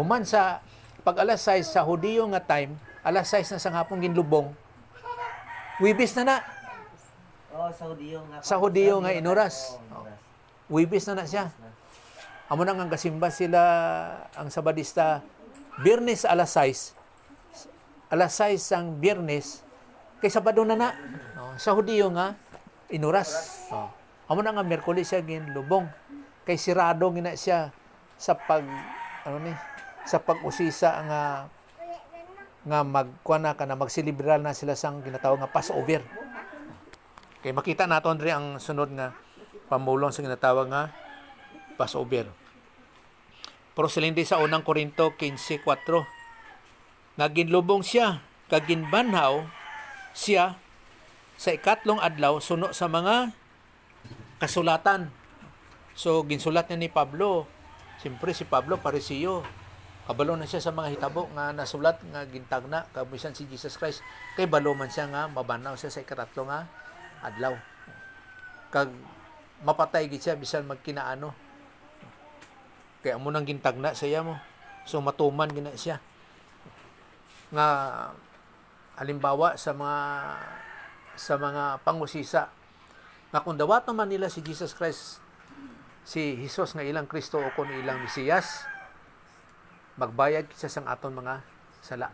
[SPEAKER 1] Human sa pag alas 6 sa Hudiyo nga time, alas 6 na sa hapon ginlubong. Huwebes na.
[SPEAKER 3] Sa Hudiyo nga.
[SPEAKER 1] Sa Hudiyo nga inuras. Huwebes na siya. Amo na nga kasimba sila ang Sabadista Biyernes alas 6. Alas 6 ang Biyernes kay Sabado na. Sa Hudiyo nga inuras. Amo na nga Miyerkules siya ginlubong. Kay sirado gina siya sa sa pag-usisa nga magsilibral na sila sang ginatawag nga Passover. Kay makita naton diri ang sunod nga pamulong sa ginatawag nga Passover. Pero silindi sa unang Korinto 15:4 nga ginlubong siya kag ginbanhaw siya sa ikatlong adlaw suno sa mga kasulatan. So ginsulat niya ni Pablo. Siyempre si Pablo Parisiyo. Kabalo na siya sa mga hitabo nga nasulat nga gintagna kabisan si Jesus Christ. Kay balo man siya nga mabanaw siya sa ikatatlo nga adlaw. Kag mapatay gid siya bisan magkinaano. Kaya amo nang gintagna sa iya mo. So matuman gina siya. Nga halimbawa sa mga pangusisa nga kung dawat naman nila si Jesus Christ, si Jesus nga ilang Kristo o kung ilang Mesiyas, magbayad siya sa aton mga sala.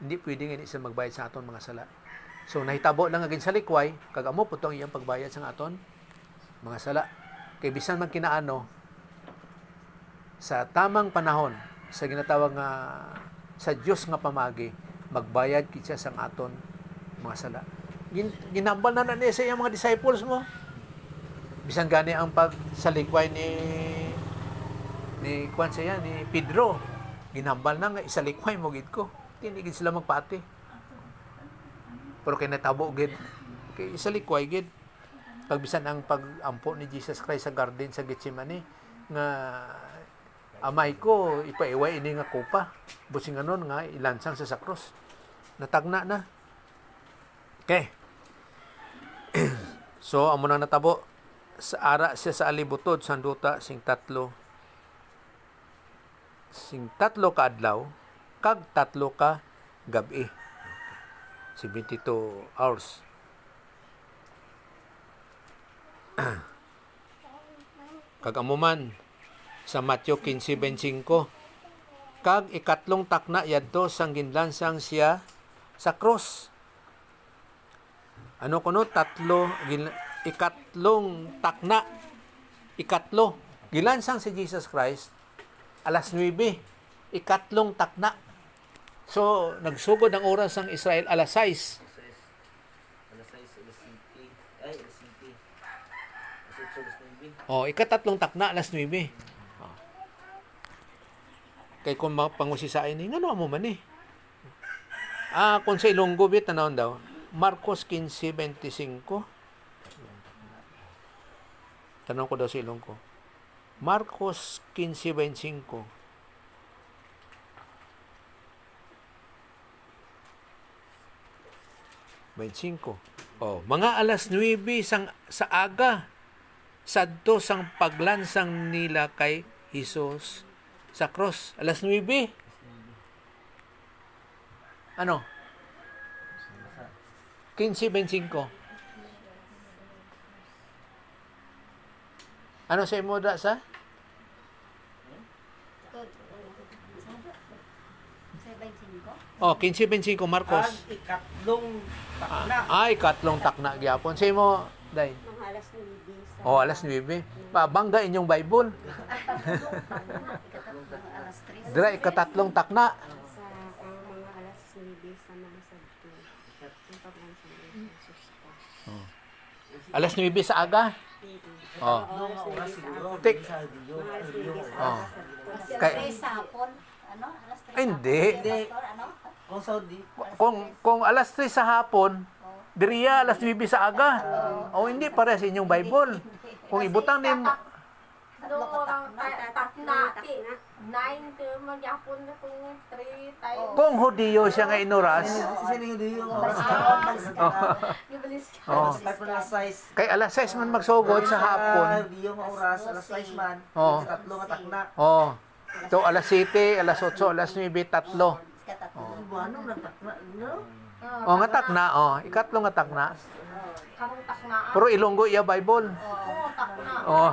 [SPEAKER 1] Hindi pwede nga siya magbayad sa aton mga sala. So nahitabo lang agin sa likway, kag amo putong iyang pagbayad sa aton mga sala. Kay bisan man kinaano sa tamang panahon sa ginatawag nga sa Dios nga pamagi, magbayad siya sa aton mga sala. Ginambal na niya sa iyang mga disciples mo. Bisan gani ang pagsalikway ni Pedro, ginambal na nga isalikway mo gid ko. Tinigid sila magpati. Pero kay natabo gid kay isalikway gid. Pagbisan ang pagampo ni Jesus Christ sa garden sa Getsemani nga amay ko ipaiway ini nga kupa. Busing anon nga ilansang sa krus. Natagna na. Okay. So amo nang natabo sa ara siya sa alibutod sanduta sing tatlo ka adlaw kag tatlo ka gabi. 72 hours. Kag amo man sa Matthew 15:25 kag ikatlong takna yadto sang ginlansang siya sa cross. Ano kuno ikatlong takna. Ikatlo gilansang si Jesus Christ alas 9, ikatlong takna. So, nagsugod ang oras ng Israel alas 6.
[SPEAKER 3] Alas 6, alas 7. Ay, alas 7. Alas 8, alas 9.
[SPEAKER 1] Oh, ikatatlong takna alas 9. Oh. Kay kung pangusisain ni ngano mo man eh. Kung sa Ilonggo bit tanawon daw, Marcos 15:25. Tanong ko daw sa Ilonggo. Marcos 15:25. Oh, mga alas 9 sa aga sadto sang paglansang nila kay Jesus sa cross. Alas 9. Ano? 15:25. Ano sa imo da sa?
[SPEAKER 2] 75?
[SPEAKER 1] Oh, 15:25 Marcos.
[SPEAKER 3] Ang ikatlong takna.
[SPEAKER 1] Ikatlong takna gyapon. Sa imo, day.
[SPEAKER 2] Mga alas 9 sa...
[SPEAKER 1] Oh, alas 9. Pabangga inyong Bible.
[SPEAKER 2] Mga alas 3
[SPEAKER 1] Dira ikatatlong takna.
[SPEAKER 2] sa mga alas 9 sa mga sabto. Yung paglansang ni Jesus Christ.
[SPEAKER 1] Alas 9 sa aga. Oh.
[SPEAKER 3] Tatlong oras siguro.
[SPEAKER 1] Tik.
[SPEAKER 3] Sa Dio.
[SPEAKER 2] Mga alas 9 sa
[SPEAKER 1] Oh.
[SPEAKER 2] sabto.
[SPEAKER 1] Kay-
[SPEAKER 2] Alas 3 sa hapon. Ano? Alas 3
[SPEAKER 1] Ay, hindi.
[SPEAKER 2] Pastor, ano?
[SPEAKER 3] Kung Saudi,
[SPEAKER 1] Kung alas 3 sa hapon, diriya alas 9 sa aga. O hindi para sa inyong Bible. Kung ibutang ni
[SPEAKER 4] Doon orang takna ti 9 to magyapon na kung 3 tayo.
[SPEAKER 1] kung Hudiyo siya nga inuras,
[SPEAKER 3] sino yung Dio yung oras
[SPEAKER 4] Gibalis ka.
[SPEAKER 1] oh,
[SPEAKER 3] Start pa na alas 6.
[SPEAKER 1] kay alas 6 man magsugod sa hapon.
[SPEAKER 3] Dio yung oras, alas 6 man.
[SPEAKER 1] Oh.
[SPEAKER 3] Tatlong takna.
[SPEAKER 1] Oh. So alas 7, alas 8, alas 9, tatlo.
[SPEAKER 3] Ano na takna? No?
[SPEAKER 1] Oh, nga takna, oh, ikatlong nga takna.
[SPEAKER 4] Karong taknaan.
[SPEAKER 1] Pero Ilonggo iya Bible.
[SPEAKER 4] Oo, takna.
[SPEAKER 1] Oh.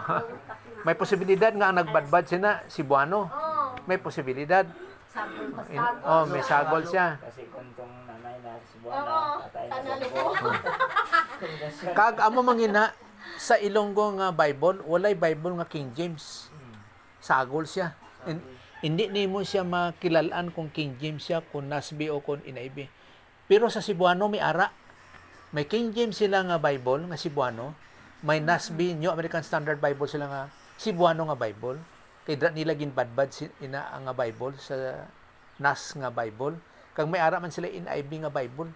[SPEAKER 1] May posibilidad nga ang nagbadbad sina si Buano.
[SPEAKER 4] Oo.
[SPEAKER 1] May posibilidad.
[SPEAKER 4] Sabon pa
[SPEAKER 1] Oh, may sagol siya.
[SPEAKER 5] Kasi kung itong nanay na si
[SPEAKER 4] Oo,
[SPEAKER 5] Buwana, tatay na si
[SPEAKER 4] tanalo
[SPEAKER 5] Buwana.
[SPEAKER 4] ko.
[SPEAKER 1] Kag amo mangina sa Ilonggo nga Bible, walay Bible nga King James. Sagol siya. Hindi nimo siya makilalaan kung King James siya, kung Nasby o kung NIV. Pero sa Cebuano may ara. May King James sila nga Bible nga Cebuano, may Nasby, New American Standard Bible sila nga Cebuano nga Bible. Kay dra nila ginbadbad ina nga Bible sa NAS nga Bible. Kag may ara man sila NIV nga Bible.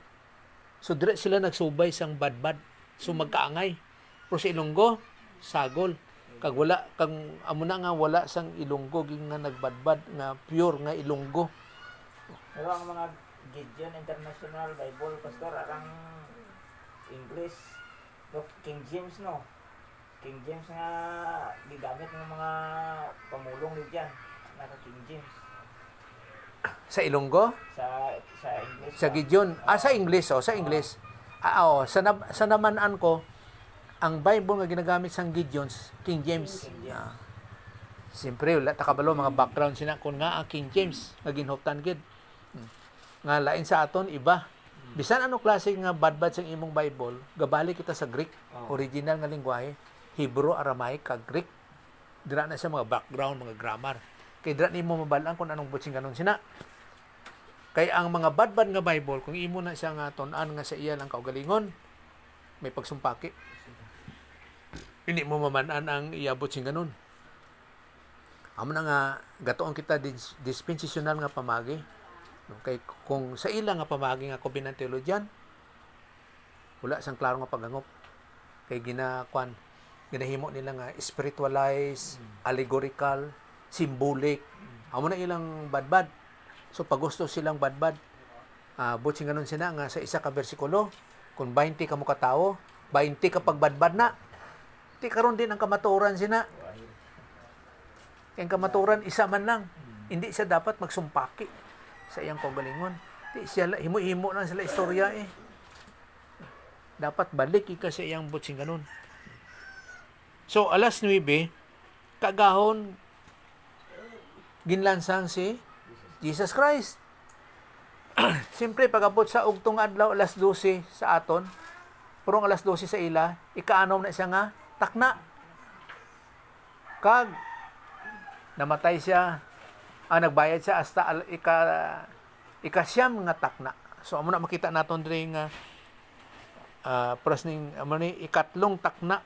[SPEAKER 1] So dire sila nagsubay sang badbad. So magkaangay. Pero sa Ilonggo, sagol. Kag wala kag amo na nga wala sang Ilonggo ging nga nagbadbad nga pure nga Ilonggo.
[SPEAKER 5] Pero ang mga Gideon International Bible, Pastor, arang English, no, King James, no? King James nga gigamit ng mga pamulong ni dyan. Naka King James.
[SPEAKER 1] Sa Ilonggo,
[SPEAKER 5] Sa English.
[SPEAKER 1] sa Gideon, sa English, sa English. Sa namanan ko, ang Bible nga ginagamit sang Gideons, King James.
[SPEAKER 5] King James.
[SPEAKER 1] Siyempre, wala takabalo mga background sina kun nga ang King James nga ginhuptan gid. Nga lain sa aton iba. Bisan ano klase nga badbad sang imong Bible, gabali kita sa Greek, original nga lengguwahe, Hebrew, Aramaic, kag Greek. Dira na sa mga background, mga grammar. Kay dira nimo mabalaan kung anong butsing kanon sina. Kay ang mga badbad nga Bible, kung imo na siya nga tun-an nga sa iya lang kaugalingon, may pagsumpaki. Hindi mo mamanan ang iabot sing ganun. Amo na nga gatoon kita dispensational nga pamagi. No, kay kung sa ila nga pamagi nga covenant theologian, wala sang klaro nga pagangop. Kay ginahimo nila nga spiritualize, allegorical, symbolic. Amo na ilang badbad. So pag gusto silang badbad, butsing ganun sila nga sa isa ka bersikulo, kung 20 ka mo katao, 20 ka pagbadbad na. Di karon din ang kamatuoran sina. Ang kamatuoran isa man lang. Hindi siya dapat magsumpaki sa iyang kaugalingon. Di siya himo-himo lang sila istorya eh. Dapat balik ika sa iyang butsing ganun. So alas 9 kagahon ginlansang si Jesus Christ. Siyempre pagabot sa ugtong adlaw alas 12 sa aton, purong alas 12 sa ila, ikaanom na siya nga takna. Kag namatay siya, nagbayad siya hasta ikasyam nga takna. So amo na makita naton diri nga presning amo ni ikatlong takna,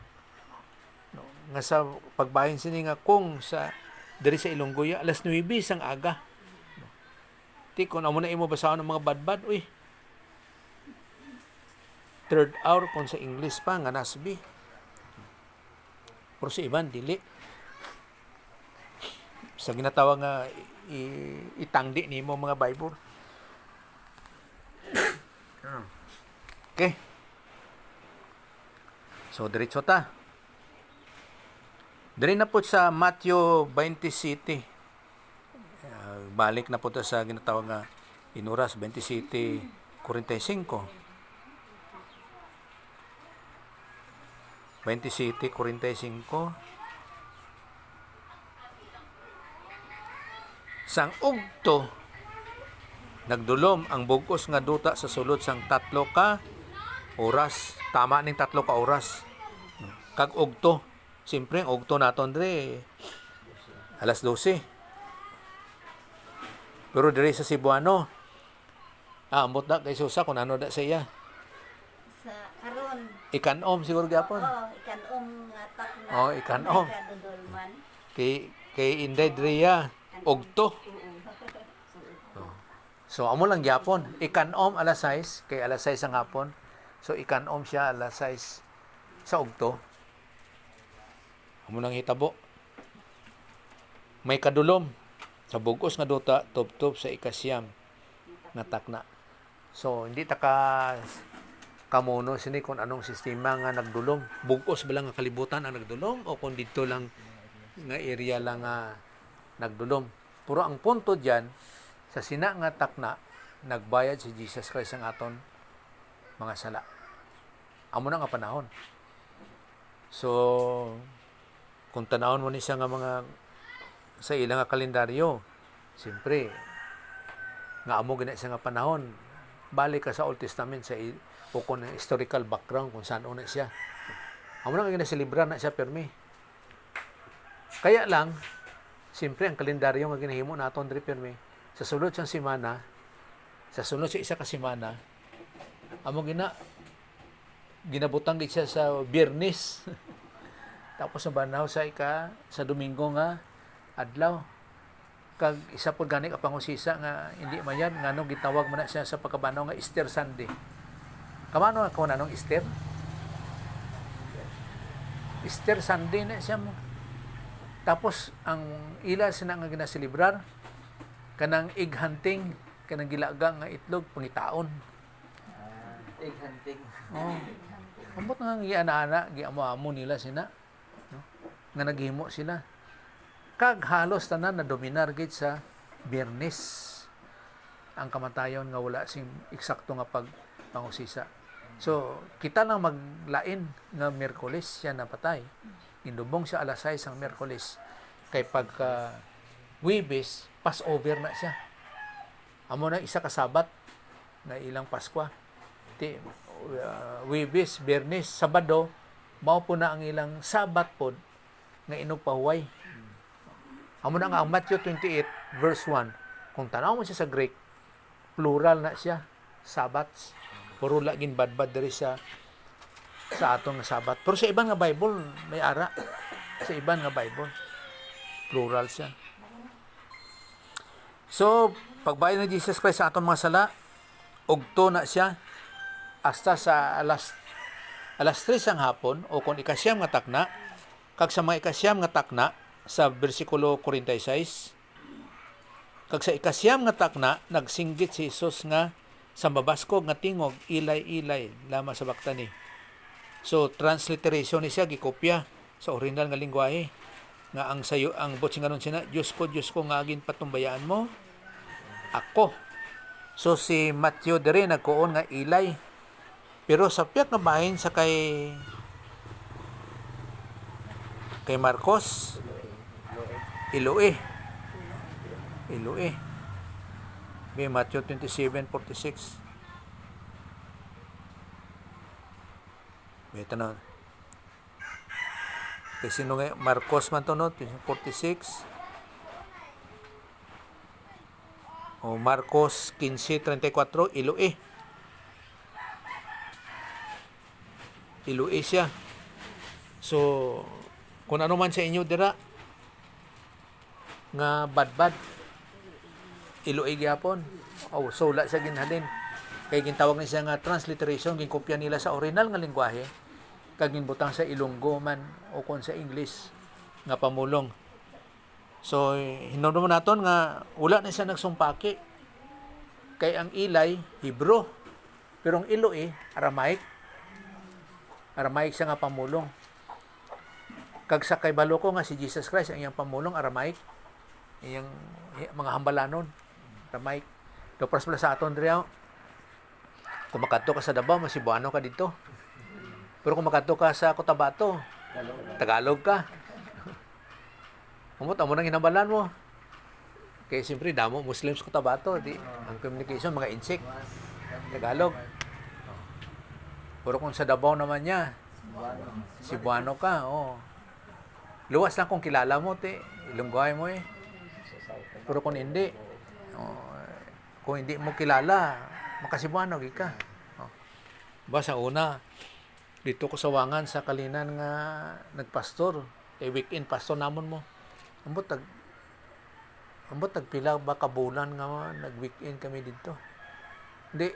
[SPEAKER 1] no, nga sa pagbahin sini nga kung sa diri sa Ilonggoya alas 9 sang aga. No. Ti kun amo na imo basahon ng mga badbad, uy. Third hour kung sa English pa nga nasbi. Pero sa iban dili. Sa ginatawag nga itangdi nimo mga Bible. Okay. So diretso ta. Diri na po sa Matthew 27. Balik na po ta sa ginatawag nga inuras 27:45. 27:45. Sang ugto nagdulom ang bugos nga duta sa sulod sang 3 ka oras. Tama ning 3 ka oras. Kag ugto, siyempre ang ugto naton dre alas 12. Pero diri sa Cebuano, ambot na kay Susa kung ano da sa iya.
[SPEAKER 2] Sa karon.
[SPEAKER 1] Ikanom siguro gyapon.
[SPEAKER 2] Ikanom nga takna.
[SPEAKER 1] Ikanom.
[SPEAKER 2] Kadudulman.
[SPEAKER 1] Kay Inday Drea ugto. So amo lang gyapon. Ikanom alas 6 kay alas 6 ang hapon. So ikanom siya alas 6 sa ugto. Amo nang hitabo. May kadulom sa bugos nga duta tubtob sa ikasyam nga takna. So hindi ta kamono sini kung anong sistema nga nagdulom. Bugos ba lang nga kalibutan ang nagdulom o kung dito lang nga area lang nga nagdulom. Puro ang punto diyan sa sina nga takna nagbayad si Jesus Christ ang aton mga sala. Amo na nga panahon. So kung tanawon mo ni siya nga mga sa ilang nga kalendaryo, siyempre nga amo gina siya nga panahon, balik ka sa Old Testament sa ukon ng historical background kung saan una siya. Amo na nga ginaselebrar na siya permi. Kaya lang, siyempre ang kalendaryo nga ginahimo naton diri permi, sa sulod sang semana, sa sunod sa isa ka semana, amo ginabutang gid siya sa Biyernes. Tapos nabanaw sa Domingo nga adlaw. Kag isa po gani kapangusisa nga hindi mayan nganong gitawag man na siya sa pagkabanaw nga Easter Sunday. Kamano ako nanong Easter? Easter Sunday na siya mo. Tapos ang ila sina nga ginaselebrar kanang egg hunting, kanang gilaga nga itlog pangitaon.
[SPEAKER 3] Egg hunting.
[SPEAKER 1] Oh. Ambot nga giana-ana, giamo-amo nila sina. No? Nga naghimo sila. Kag halos tanan na dominar gid sa Biyernes. Ang kamatayon nga wala sing eksakto nga pangusisa. So, kita lang maglain nga Miyerkules siya napatay. Indubong siya alas 6 ang Miyerkules. Kay pagka Huwebes, Passover na siya. Amo na isa ka Sabat na ilang Paskwa. Huwebes, Biyernes, Sabado, mao po na ang ilang Sabat pod nga inugpahuway. Amo na nga ang Matthew 28 verse 1. Kung tanaw mo siya sa Greek, plural na siya, Sabbats. Puro laging badbad diri sa atong nga Sabat. Pero sa ibang nga Bible, may ara. Sa ibang nga Bible, plural siya. So, pagbayan ni Jesus Christ sa atong mga sala, ugto na siya hasta sa alas 3 ang hapon o kung ikasyam nga takna, kag sa mga ikasyam nga takna sa bersikulo 46, kag sa ikasyam nga takna nagsinggit si Jesus nga sa mabaskog nga tingog ilay-ilay lamang sa baktani. So transliteration ni siya gikopya sa original nga lengguwahe nga ang sayo ang botsinganon sina Diyos ko nga agin patumbayaan mo ako. So si Matthew diri nagkuon nga ilay. Pero sa piyak nga bahin sa kay Marcos Iloe. May Matthew 27:46. May tanong. Kasi nung Marcos man to no, 46. O Marcos 15:34, Iloe siya. So, kung ano man sa inyo dira nga badbad Iloe gyapon. Oh, so wala siya ginhalin. Kay gintawag ni siya nga transliteration, ginkopya nila sa original nga lengguwahe kag ginbutang sa Ilonggo man o kon sa English nga pamulong. So hinumdum naton nga wala na siya nagsumpaki. Kay ang ilay Hebro, pero ang Iloe Aramaic siya nga pamulong. Kag sa kay baloko nga si Jesus Christ ang iyang pamulong Aramaic, iyang mga hambalanon Aramaic. Dopras pala sa aton diri. Kung makadto ka sa Davao, Cebuano ka dito. Pero kung makadto ka sa Cotabato, Tagalog ka. Amo nang hinabalan mo. Kaya siyempre damo Muslims Cotabato, di ang communication mga insect Tagalog. Pero kung sa Davao naman niya, Cebuano ka, oh. Luwas lang kung kilala mo, Ilonggoy mo eh. Pero kung hindi, kung hindi mo kilala, makasibuano ka. Sa una, dito ko sa Wangan, sa Kalinan nga nagpastor, weekend pastor namon mo. Ambot tagpila ba kabulan nga nag-weekend kami dito. Hindi,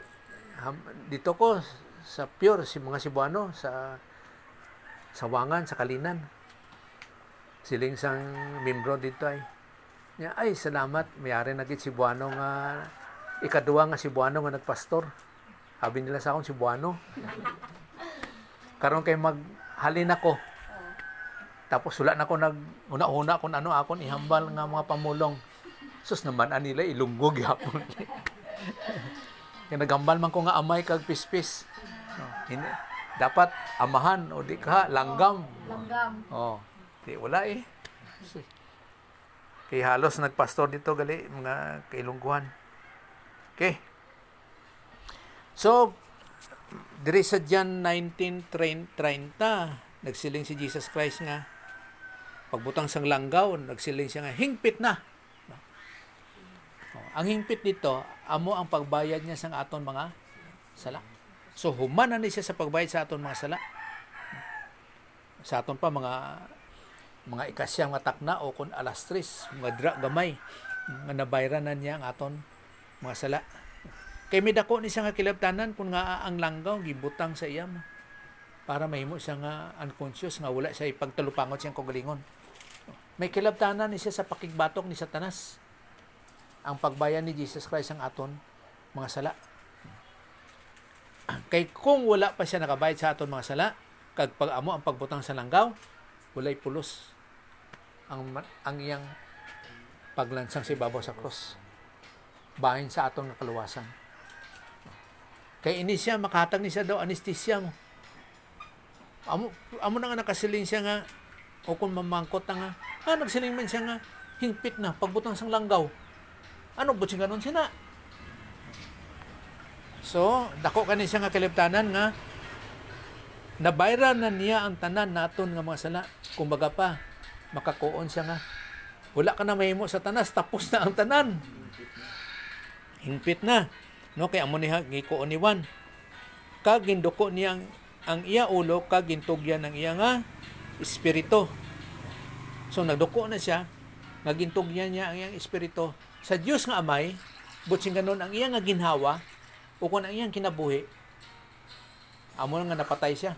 [SPEAKER 1] dito ko sa pure, si mga Cebuano, sa Wangan, sa Kalinan. Siling sang membro dito ay salamat, mayari na gid Cebuano nga ikaduwa nga Cebuano nga nagpastor. Sabi nila sa akong Cebuano. Karon kay maghalin ako. Tapos wala na ko una-una kung ano akon ihambal nga mga pamulong. Sus naman anila Ilonggo gyapon. Kaya nagambal man ko nga amay kag pispis. Dapat amahan o di ka langgam. Oh, di wala eh. Kay halos nagpastor dito gali mga kailungguhan. Okay. So, diri sa John 19:30, nagsiling si Jesus Christ nga pagbutang sang langgaw, nagsiling siya nga hingpit na. Ang hingpit dito, amo ang pagbayad niya sa aton mga sala. So, human na ni siya sa pagbayad sa aton mga sala. Sa aton pa mga ikasyang matakna o kun alas 3 mga dra gamay nga nabayranan niya ang aton mga sala. Kay may dako ni siya nga kilabtanan kung nga ang langgaw gibutang sa iyam para mahimo siya nga unconscious nga wala siya ipagtalupangot siyang kagalingon. May kilabtanan ni siya sa pakigbatok ni Satanas. Ang pagbayan ni Jesus Christ ang aton mga sala. Kay kung wala pa siya nakabayad sa aton mga sala, kag pag-amo ang pagbutang sa langgaw, walay pulos ang iyang paglansang sa ibabaw sa cross. Bahin sa aton nga kaluwasan. Kay ini siya makahatag ni siya daw anesthesia mo. Amo na nga nakasiling siya nga o kung mamangkot na nga, nagsiling man siya nga hingpit na pagbutang sang langgaw. Ano butsing ganon siya na? So, dako kani siya nga kaliptanan nga nabayran na niya ang tanan naton nga mga sala. Kumbaga pa, makakuon siya nga. Wala ka na mahimo sa tanas, tapos na ang tanan. Hingpit na. No, kay amo niya gikuon ni Juan. Kag ginduko niya ang iya ulo, kag gintugyan ng iya nga espiritu. So nagduko na siya, nagintugyan niya ang iyang espiritu sa Dios nga Amay, butsing ganon ang iya nga ginhawa o kung ang iyang kinabuhi. Amo nga napatay siya.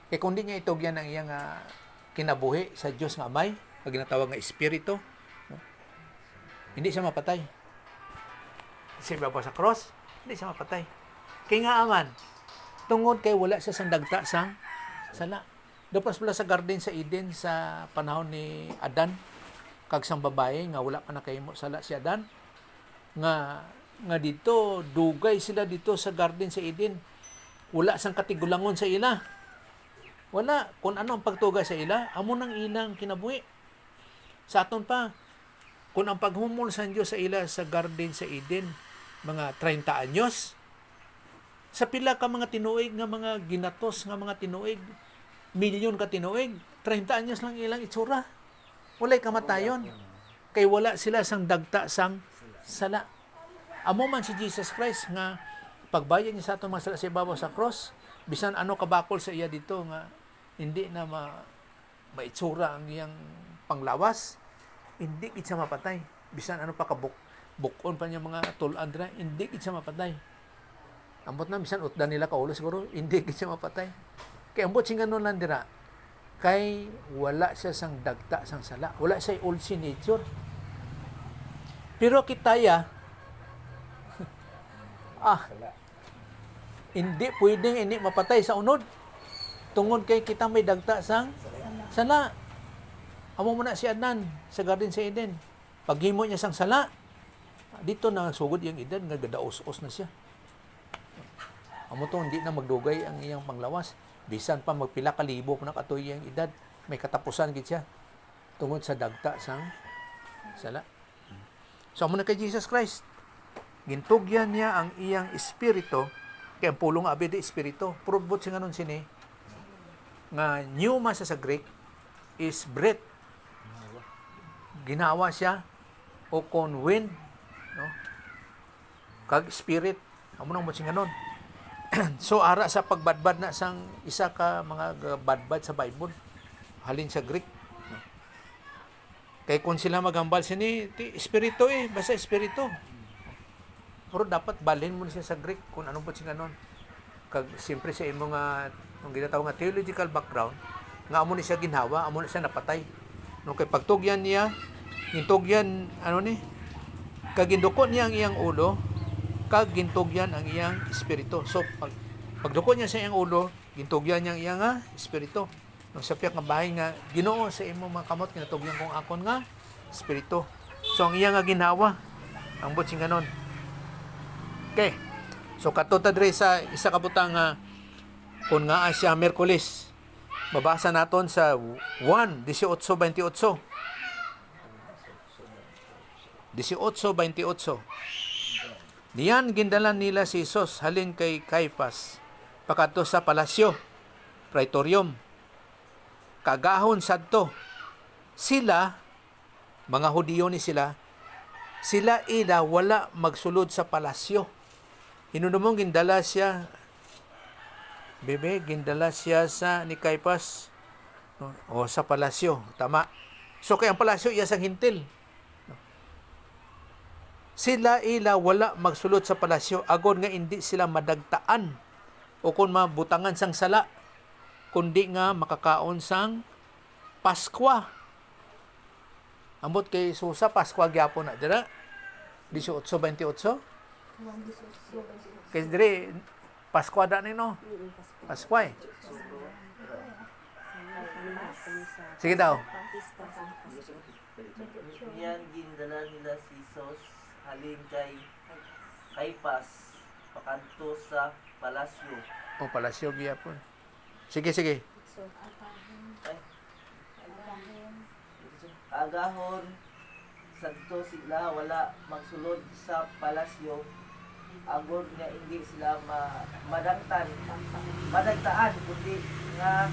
[SPEAKER 1] Kay kung di niya itugyan ang iyang kinabuhi sa Dios nga Amay, ang ginatawag nga espiritu, no? Hindi siya mapatay. Siya ba sa cross? Hindi siya mapatay. Kaya nga aman, tungod kay wala siya sang dagta sang sala. Dapas pala sa garden sa Eden sa panahon ni Adan, kag sang babae nga wala pa nakahimo sala si Adan, nga dito dugay sila dito sa garden sa Eden. Wala sang katigulangon sa ila. Wala kung ano ang pagtugay sa ila, amo nang ilang kinabuhi. Sa aton pa, kung ang paghumol sa Dios sa ila sa garden sa Eden, mga 30 anyos, sa pila ka mga tinuig nga mga ginatos nga mga tinuig, milyon ka tinuig, 30 anyos lang ilang itsura. Walay kamatayon. Kay wala sila sang dagta sang sala. Amo man si Jesus Christ nga pagbayad niya sa atong mga sala sa ibabaw sa cross, bisan ano kabakol sa iya dito nga hindi na maitsura ang iyang panglawas, hindi gid siya mapatay. Bisan ano pa bukon pa niya mga tulan dira, hindi gid siya mapatay. Ambot na bisan utdan nila kaulo siguro, hindi gid siya mapatay. Kay ambot sing ganon lang dira. Kay wala siya sang dagta sang sala, wala siya old sin nature. Pero kitaya hindi pwedeng ini mapatay sa unod. Tungod kay kita may dagta sang sala. Amo mo na si Adnan sa Garden sa Eden. Paghimo niya sang sala, dito na sugod yung edad nga gadaos-os na siya. Amo to hindi na magdugay ang iyang panglawas. Bisan pa magpila ka libo na katoy iyang edad, may katapusan gid siya tungod sa dagta sang sala. So amo na kay Jesus Christ. Gintugyan niya ang iyang espiritu, kay ang pulong nga abide espiritu. Purubot siya nganon sini nga pneuma sa Greek is breath. Ginawa siya o kon wind, no? Kag spirit. Amo nang mo sing ganon. So ara sa pagbadbad na sang isa ka mga badbad sa Bible halin sa Greek, no? Kay kung sila magambal sini ti espiritu basta espiritu. Pero dapat balhin mo siya sa Greek kung anong po siya ganon. Kag siyempre sa imo nga ang ginatawag nga theological background, nga amo ni siya ginhawa, amo ni siya napatay. No kay pagtugyan niya, gintugyan kag ginduko niya ang iyang ulo, kag gintugyan ang iyang espiritu. So pagduko niya sa iyang ulo, gintugyan niya ang iyang espiritu. No sa piyak nga bahay nga Ginoo sa imo mga kamot kinatugyan kong akon nga espiritu. So ang iyang nga ginhawa, ang bot sing ganon. Okay. So katutad dre sa isa ka butang kung nga siya Miyerkules. Babasa naton sa 1:18-28. 18:28. Diyan gindalan nila si Jesus halin kay Caiphas pakato sa palasyo, praetorium. Kagahon sadto. Sila mga Hudiyo ni sila ila wala magsulod sa palasyo. Hinunumong gindala siya sa ni Caiphas No? O sa palasyo, tama. So kay ang palasyo iya sang hintil. No? Sila ila wala magsulod sa palasyo agon nga hindi sila madagtaan o kung mabutangan sang sala kundi nga makakaon sang Paskwa. Ambot kay Susa Paskwa gyapon na dira 18:28. Kay dire Paskwa da ni no. Paskwa. Sige daw.
[SPEAKER 3] Yan gindala nila si Sos halin kay Kaypas pakanto sa palasyo.
[SPEAKER 1] O palasyo gyapon. Sige.
[SPEAKER 3] Ay. Agahon sadto sila wala magsulod sa palasyo agod nga hindi sila madagtaan kundi nga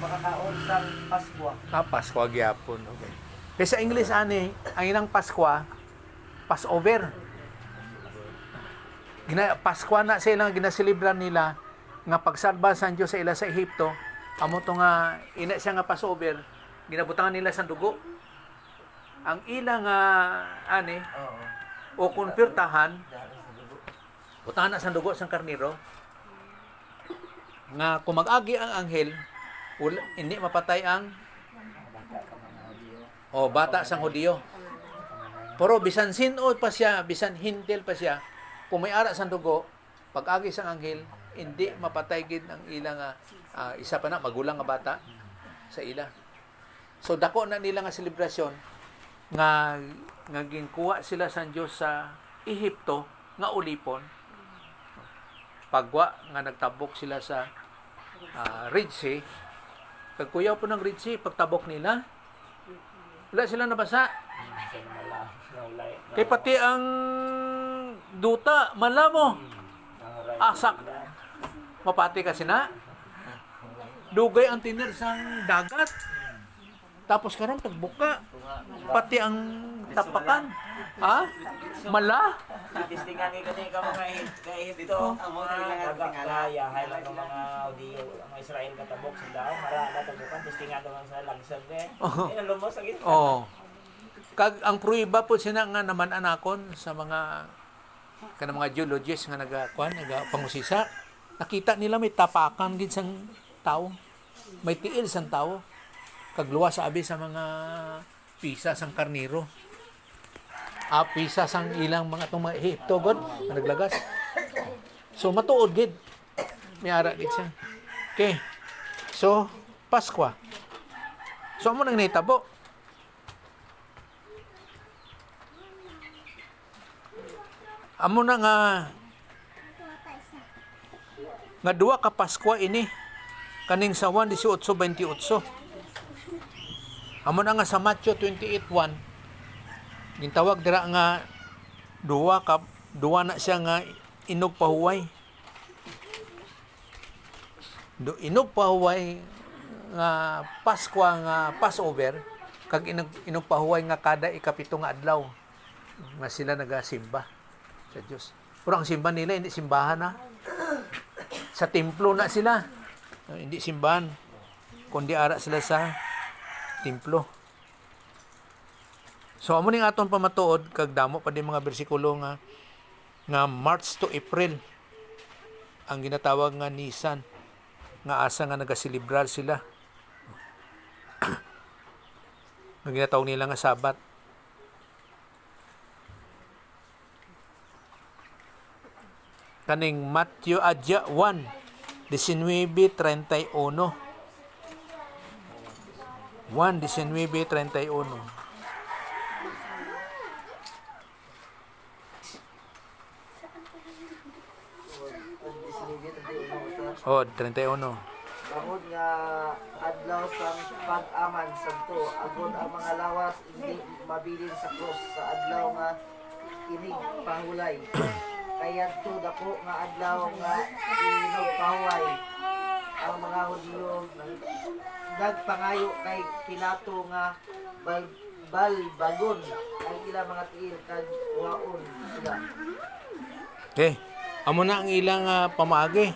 [SPEAKER 3] makakaon sang Paskwa.
[SPEAKER 1] Paskwa gyapon. Okay. Kaya sa English ani, ang ilang Paskwa, Passover. Paskwa na sa ilang ginaselebrar nila nga pagsalba sa Diyos sa ila sa Ehipto, amo to nga ina siya nga Passover, ginabutangan nila sa dugo. Ang ilang ani
[SPEAKER 3] Oo.
[SPEAKER 1] o konpirtahan,
[SPEAKER 3] Dahil sa dugo.
[SPEAKER 1] butangan na sa dugo sang karniro nga kung mag-agi ang anghel, hindi mapatay ang bata sang Hudiyo. Pero bisan sino pa siya, bisan hintil pa siya, kung may ara sang dugo, pag-agi sang anghel, hindi mapatay gid ang ilang isa pa na magulang nga bata sa ila. So dako na nila nga selebrasyon nga ginkuha sila sa Dios sa Ehipto nga ulipon. Pagwa nga nagtabok sila sa Red Sea. Pagkuyaw po ng Red Sea, pagtabok nila, wala sila nabasa. Kay pati ang duta, malamo. Asak. Mapati kasi na. Dugay ang tiner sang dagat. Tapos karon pagbuka, pati ang tapakan. Ha? Mala?
[SPEAKER 5] Tistingan ni kani ka mga dito ang mga gagakaya hay lang ng mga Hudiyo ang Israel katabok sa daw mara tabukan tistingan daw sa lagsad eh. Lumos sa gitna.
[SPEAKER 1] Oh. Kag ang pruiba po sina nga naman anakon sa mga kanang mga geologists nga nagapangusisa. Nakita nila may tapakan gid sang tao. May tiil sang tao. Kag luwas abi sa mga pisa sang karniro. Pisa sang ilang mga itong mga Ehipto god na naglagas. So matuod gid. May ara gid siya. Okay. So Paskwa. So amo nang nahitabo. Amo na nga duwa ka Paskwa ini kaning sa 1:18:28. Amo na nga sa Matthew 28:1 gintawag dira nga duwa na siya nga inog pahuway. Inog pahuway nga Paskwa nga Passover kag inog pahuway nga kada ikapito nga adlaw nga sila nagasimba sa Dios. Pero ang simbahan nila hindi simbahan na. Sa templo na sila. Hindi simbahan kundi ara sila sa templo. So amo ning aton pamatuod kag damo pa din mga bersikulo nga March to April ang ginatawag nga Nisan nga asa nga nagaselebrar sila. Ang ginatawag nila nga Sabat. Kaning Matthew 1:19-31. 1:19-31. Oh, 31.
[SPEAKER 3] Bangod nga adlaw sang pag-aman sabto agod ang mga lawas hindi mabilin sa cross sa adlaw nga inig pahulay. Kaya to dako nga adlaw nga inog pahuway ang mga Hudiyo nagpangayo kay Pilato nga balbagon ang ilang mga tiil kag waon sila.
[SPEAKER 1] Okay. Amo na ang ilang pamaagi.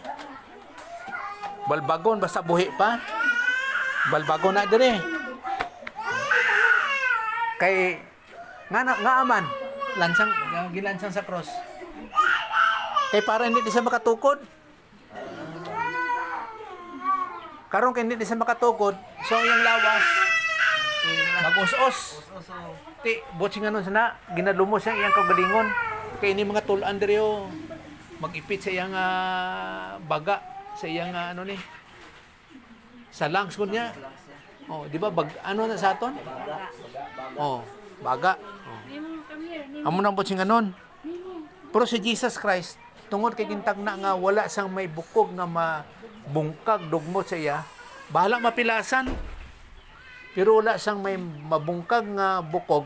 [SPEAKER 1] Balbagon basta buhi pa. balbago na dire. Kay nga aman lansang gilansang sa cross. Kay para hindi di siya makatukod. Karon kay hindi di siya makatukod, so yung lawas mag-us-us. Ti botsing anon sana ginalumos siya iyang kagalingon. Kay ini mga tulan dire mag-ipit sa iyang baga, sa iyang ano ni sa lungs ko niya. Oh, di ba ano na sa aton? Oh, baga. Oh. Amo nang botsing anon. Pero si Jesus Christ tungod kay gintag na nga wala sang may bukog nga mabungkag dugmot sa iya, bahala mapilasan. Pero wala sang may mabungkag nga bukog,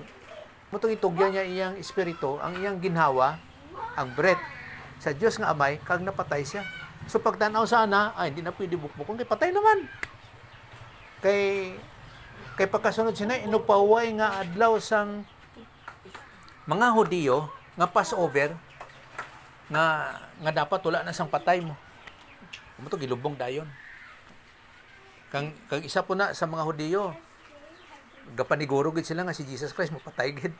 [SPEAKER 1] mutong itugya niya iyang espiritu, ang iyang ginhawa, ang breath sa Dios nga Amay, kag napatay siya. So pagtanaw sana, ay hindi na pwede bukbukon, kay patay naman. Kay pagkasunod siya inupaway nga adlaw sang mga Hudiyo nga Passover nga dapat wala na sang patay mo. Mo to gilubong dayon. Kang isa po na sa mga Hudiyo, gapaniguro gid sila nga si Jesus Christ mapatay gid.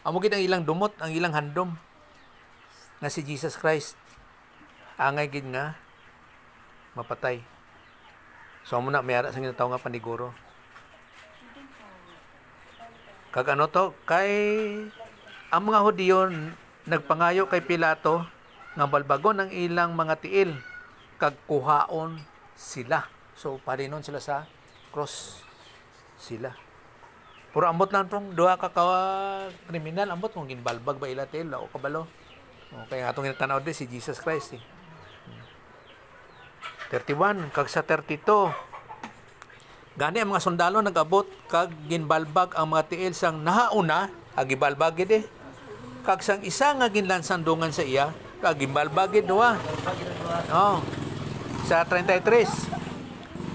[SPEAKER 1] Amo gid ang ilang dumot, ang ilang handom nga si Jesus Christ angay gid nga mapatay. So amo na mayara sa tawo nga paniguro. Kag ano to, kay ang mga Hudiyo nagpangayo kay Pilato nga balbagon ang ilang mga tiil kag kuhaon sila. So parinon sila sa cross sila. Puro ambot lang tong duha ka kriminal, ambot kung ginbalbag ba ila tiil o kabalo. Okay, atong tanaw di si Jesus Christ. 31 kag sa 32. Gani ang mga sundalo nagabot kag ginbalbag ang mga tiil sang nahauna, agibalbag gid kag sang isa nga ginlansan dungan sa iya, kag ginbalbag gid duha. Oh. Sa 33.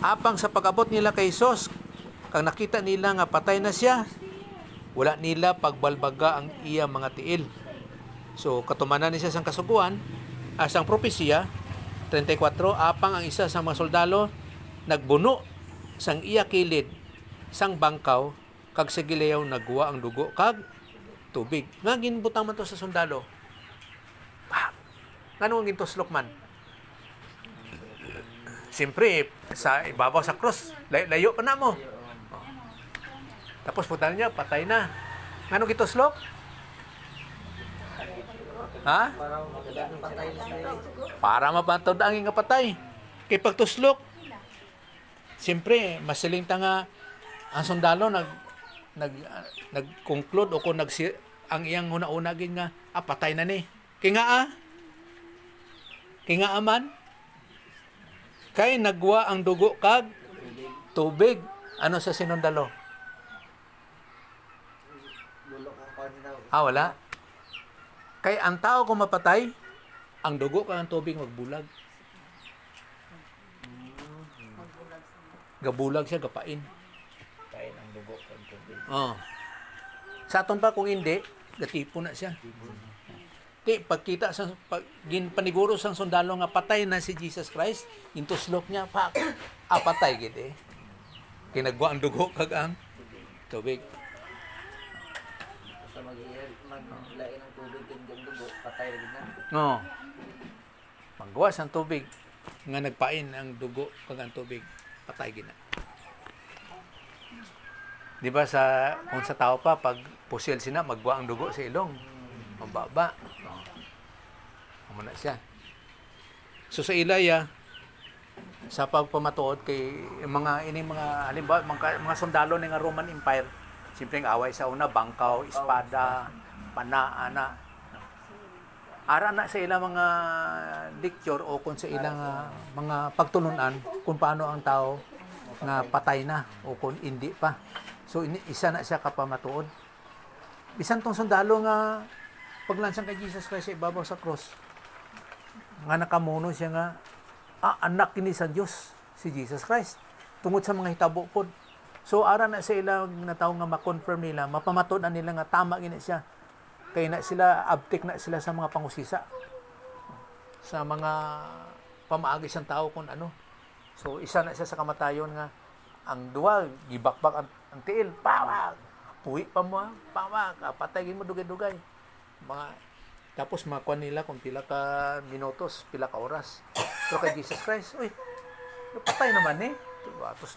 [SPEAKER 1] Apang sa pag-abot nila kay Jesus, kag nakita nila nga patay na siya, wala nila pagbalbaga ang iya mga tiil. So katumanan ni siya sang kasuguan, sang propesiya 34, apang ang isa sa mga soldado nagbuno sang iya kilid sang bangkaw kag sa gilayaw nagwa ang dugo kag tubig. Nga ginbutang man to sa sundalo. Ngano ang gintuslok man? Siyempre, sa ibabaw sa cross, layo pa na mo. Tapos putan niya, patay na. Ngano gituslok? Ha? Para mapantod ang nga patay. Kay pagtuslok, siyempre, masiling nga ang sundalo nag-conclude o kung ang iyang una-una gin nga, patay na ni. Kaya nga man, kay nagwa ang dugo kag tubig. Ano sa sinundalo? Wala. Kay ang tao kung mapatay, ang dugo kag ang tubig magbulag. Gabulag siya, gapain.
[SPEAKER 5] Kain ang dugo kag tubig.
[SPEAKER 1] Sa aton pa kung hindi, gatipo na siya. Pagkita sa paniguro sang sundalo nga patay na si Jesus Christ, intuslok niya, patay gid Kinagwa ang dugo kag ang tubig.
[SPEAKER 3] Basta maglain ng tubig kung dugo, patay rin na.
[SPEAKER 1] No. Manggawas ang tubig nga nagpain ang dugo kag ang tubig, patay gid na. Di ba kung sa tao pa pag pusil sina magwa ang dugo sa ilong, mababa. Amo na siya. So sa ilaya sa pagpamatuod kay mga halimbawa mga sundalo ng Roman Empire, simpleng away sa una, bangkaw, espada, ana. Ara na sa ilang mga lecture o kung sa ilang mga pagtulunan kung paano ang tao nga patay na o kung hindi pa. So isa na siya kapamatuod. Bisan tong sundalo nga paglansang kay Jesus Christ sa ibabaw sa cross, nga nakamuno siya nga anak kini sa Dios si Jesus Christ tungod sa mga hitabo pod. So ara na sa ilang na tawo nga ma-confirm nila, mapamatud nila nga tama gini siya. Kay na sila abtik na sila sa mga pangusisa, sa mga pamaagi sang tao kung ano. So isa na siya sa kamatayon nga ang duwa gibakbak ang tiil, pawag. Puwi pa mo, pawag, patay mo dugay-dugay. Mga tapos makuha nila kung pila ka minutos, pila ka oras. Pero kay Jesus Christ, uy, patay naman eh. Diba? Tapos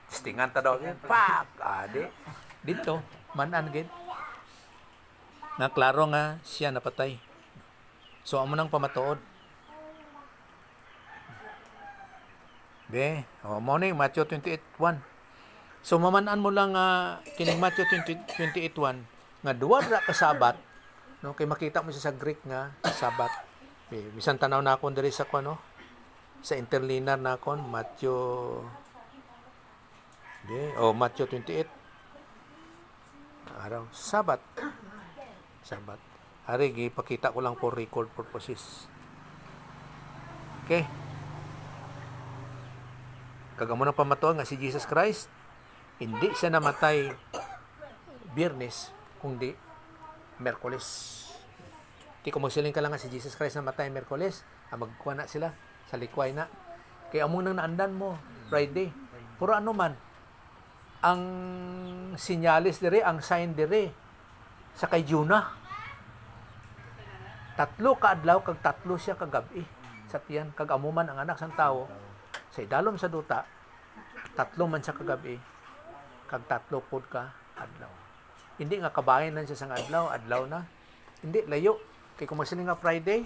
[SPEAKER 1] tistingan ta daw yan. Pak! Adi. Dito, manan gid. Nga klaro nga siya napatay. So amo nang pamatuod. Be, mo ni Matthew 28:1. So mamanan mo lang kining Matthew 28:1 nga duwa ra ka Sabat, no, kay makita mo siya sa Greek nga Sabat. Bisan tanaw na ako diri sa kuno sa interlinear na kon Matthew Matthew 28 araw Sabat. Ari gipakita ko lang for record purposes. Okay. Kagamo na pamatuan nga si Jesus Christ hindi siya namatay Biyernes kundi Miyerkules. Di ko magsiling ka lang nga si Jesus Christ namatay Miyerkules, magkuha na sila sa likway na. Kaya among nang naandan mo Friday. Puro ano man ang sinyalis dire, ang sign dire sa kay Juna. 3 ka adlaw kag 3 siya kagabi sa tiyan kag amuman ang anak sang tawo sa idalom sa duta 3 man siya kagabi kag 3 pod ka adlaw. Hindi nga kabahin lang siya sang adlaw na. Hindi layo kay kung magsiling nga Friday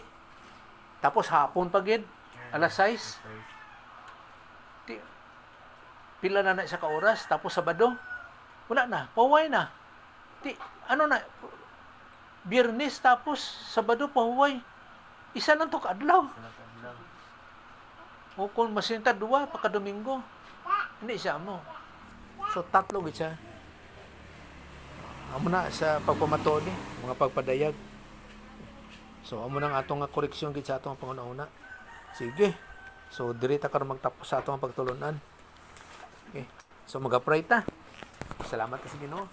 [SPEAKER 1] tapos hapon pa gid alas 6. Pila na siya ka oras tapos Sabado wala na, pahuway na. Ano na Biyernes tapos Sabado pahuway. Isa lang to ka adlaw. O kung masinta 2 pagka Domingo. Hindi siya mo. So 3 gid siya. Amo na sa pagpamato ni mga pagpadayag. So amo nang atong nga koreksyon gid sa atong panguna-una. Sige. So diri ta karon magtapos sa atong pagtulunan. Okay. So mag-pray ta. Salamat sa Ginoo.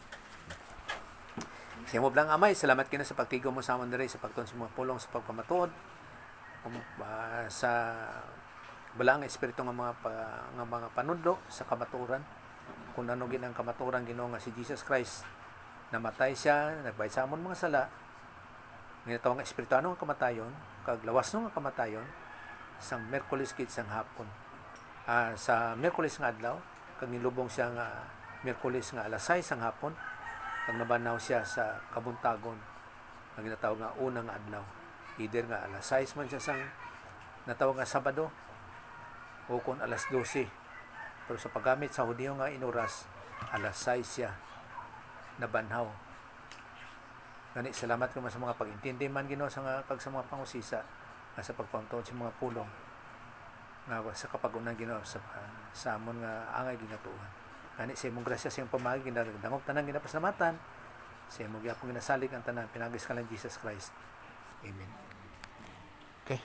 [SPEAKER 1] Sa mo blang Amay, salamat kina sa pagtigo mo sa amon diri sa pagtuon sa mga pulong sa pagpamatuod sa balang espiritu nga mga panudlo sa kamatuoran. Kung ano gid ang kamatuoran Ginoo nga si Jesus Christ namatay siya, nagbayad sa amon mga sala. Ginatawag nga espiritu ano nga kamatayon, kag lawas no nga kamatayon sang Miyerkules gid sang hapon. Sa Miyerkules nga adlaw, kag nilubong siya nga Miyerkules nga alas 6 sang hapon, kag nabanaw siya sa kabuntagon nga ginatawag nga unang adlaw. Either nga alas 6 man siya sang natawag nga Sabado o kung alas 12. Pero sa paggamit sa Hudiyo nga inuras, alas 6 siya nabanhaw. Gani salamat ko sa mga pag-intindi man Ginoo sa kag sa mga pangusisa nga sa pagpangtuon sa mga pulong nga sa kapagunan Ginoo sa amon nga angay ginatuan. Gani sa imong grasya sa imong pamagi ginadangog tanan ginapasalamatan. Sa imong gyapon ginasalig ang tanan pinagis ka lang Jesus Christ. Amen. Okay.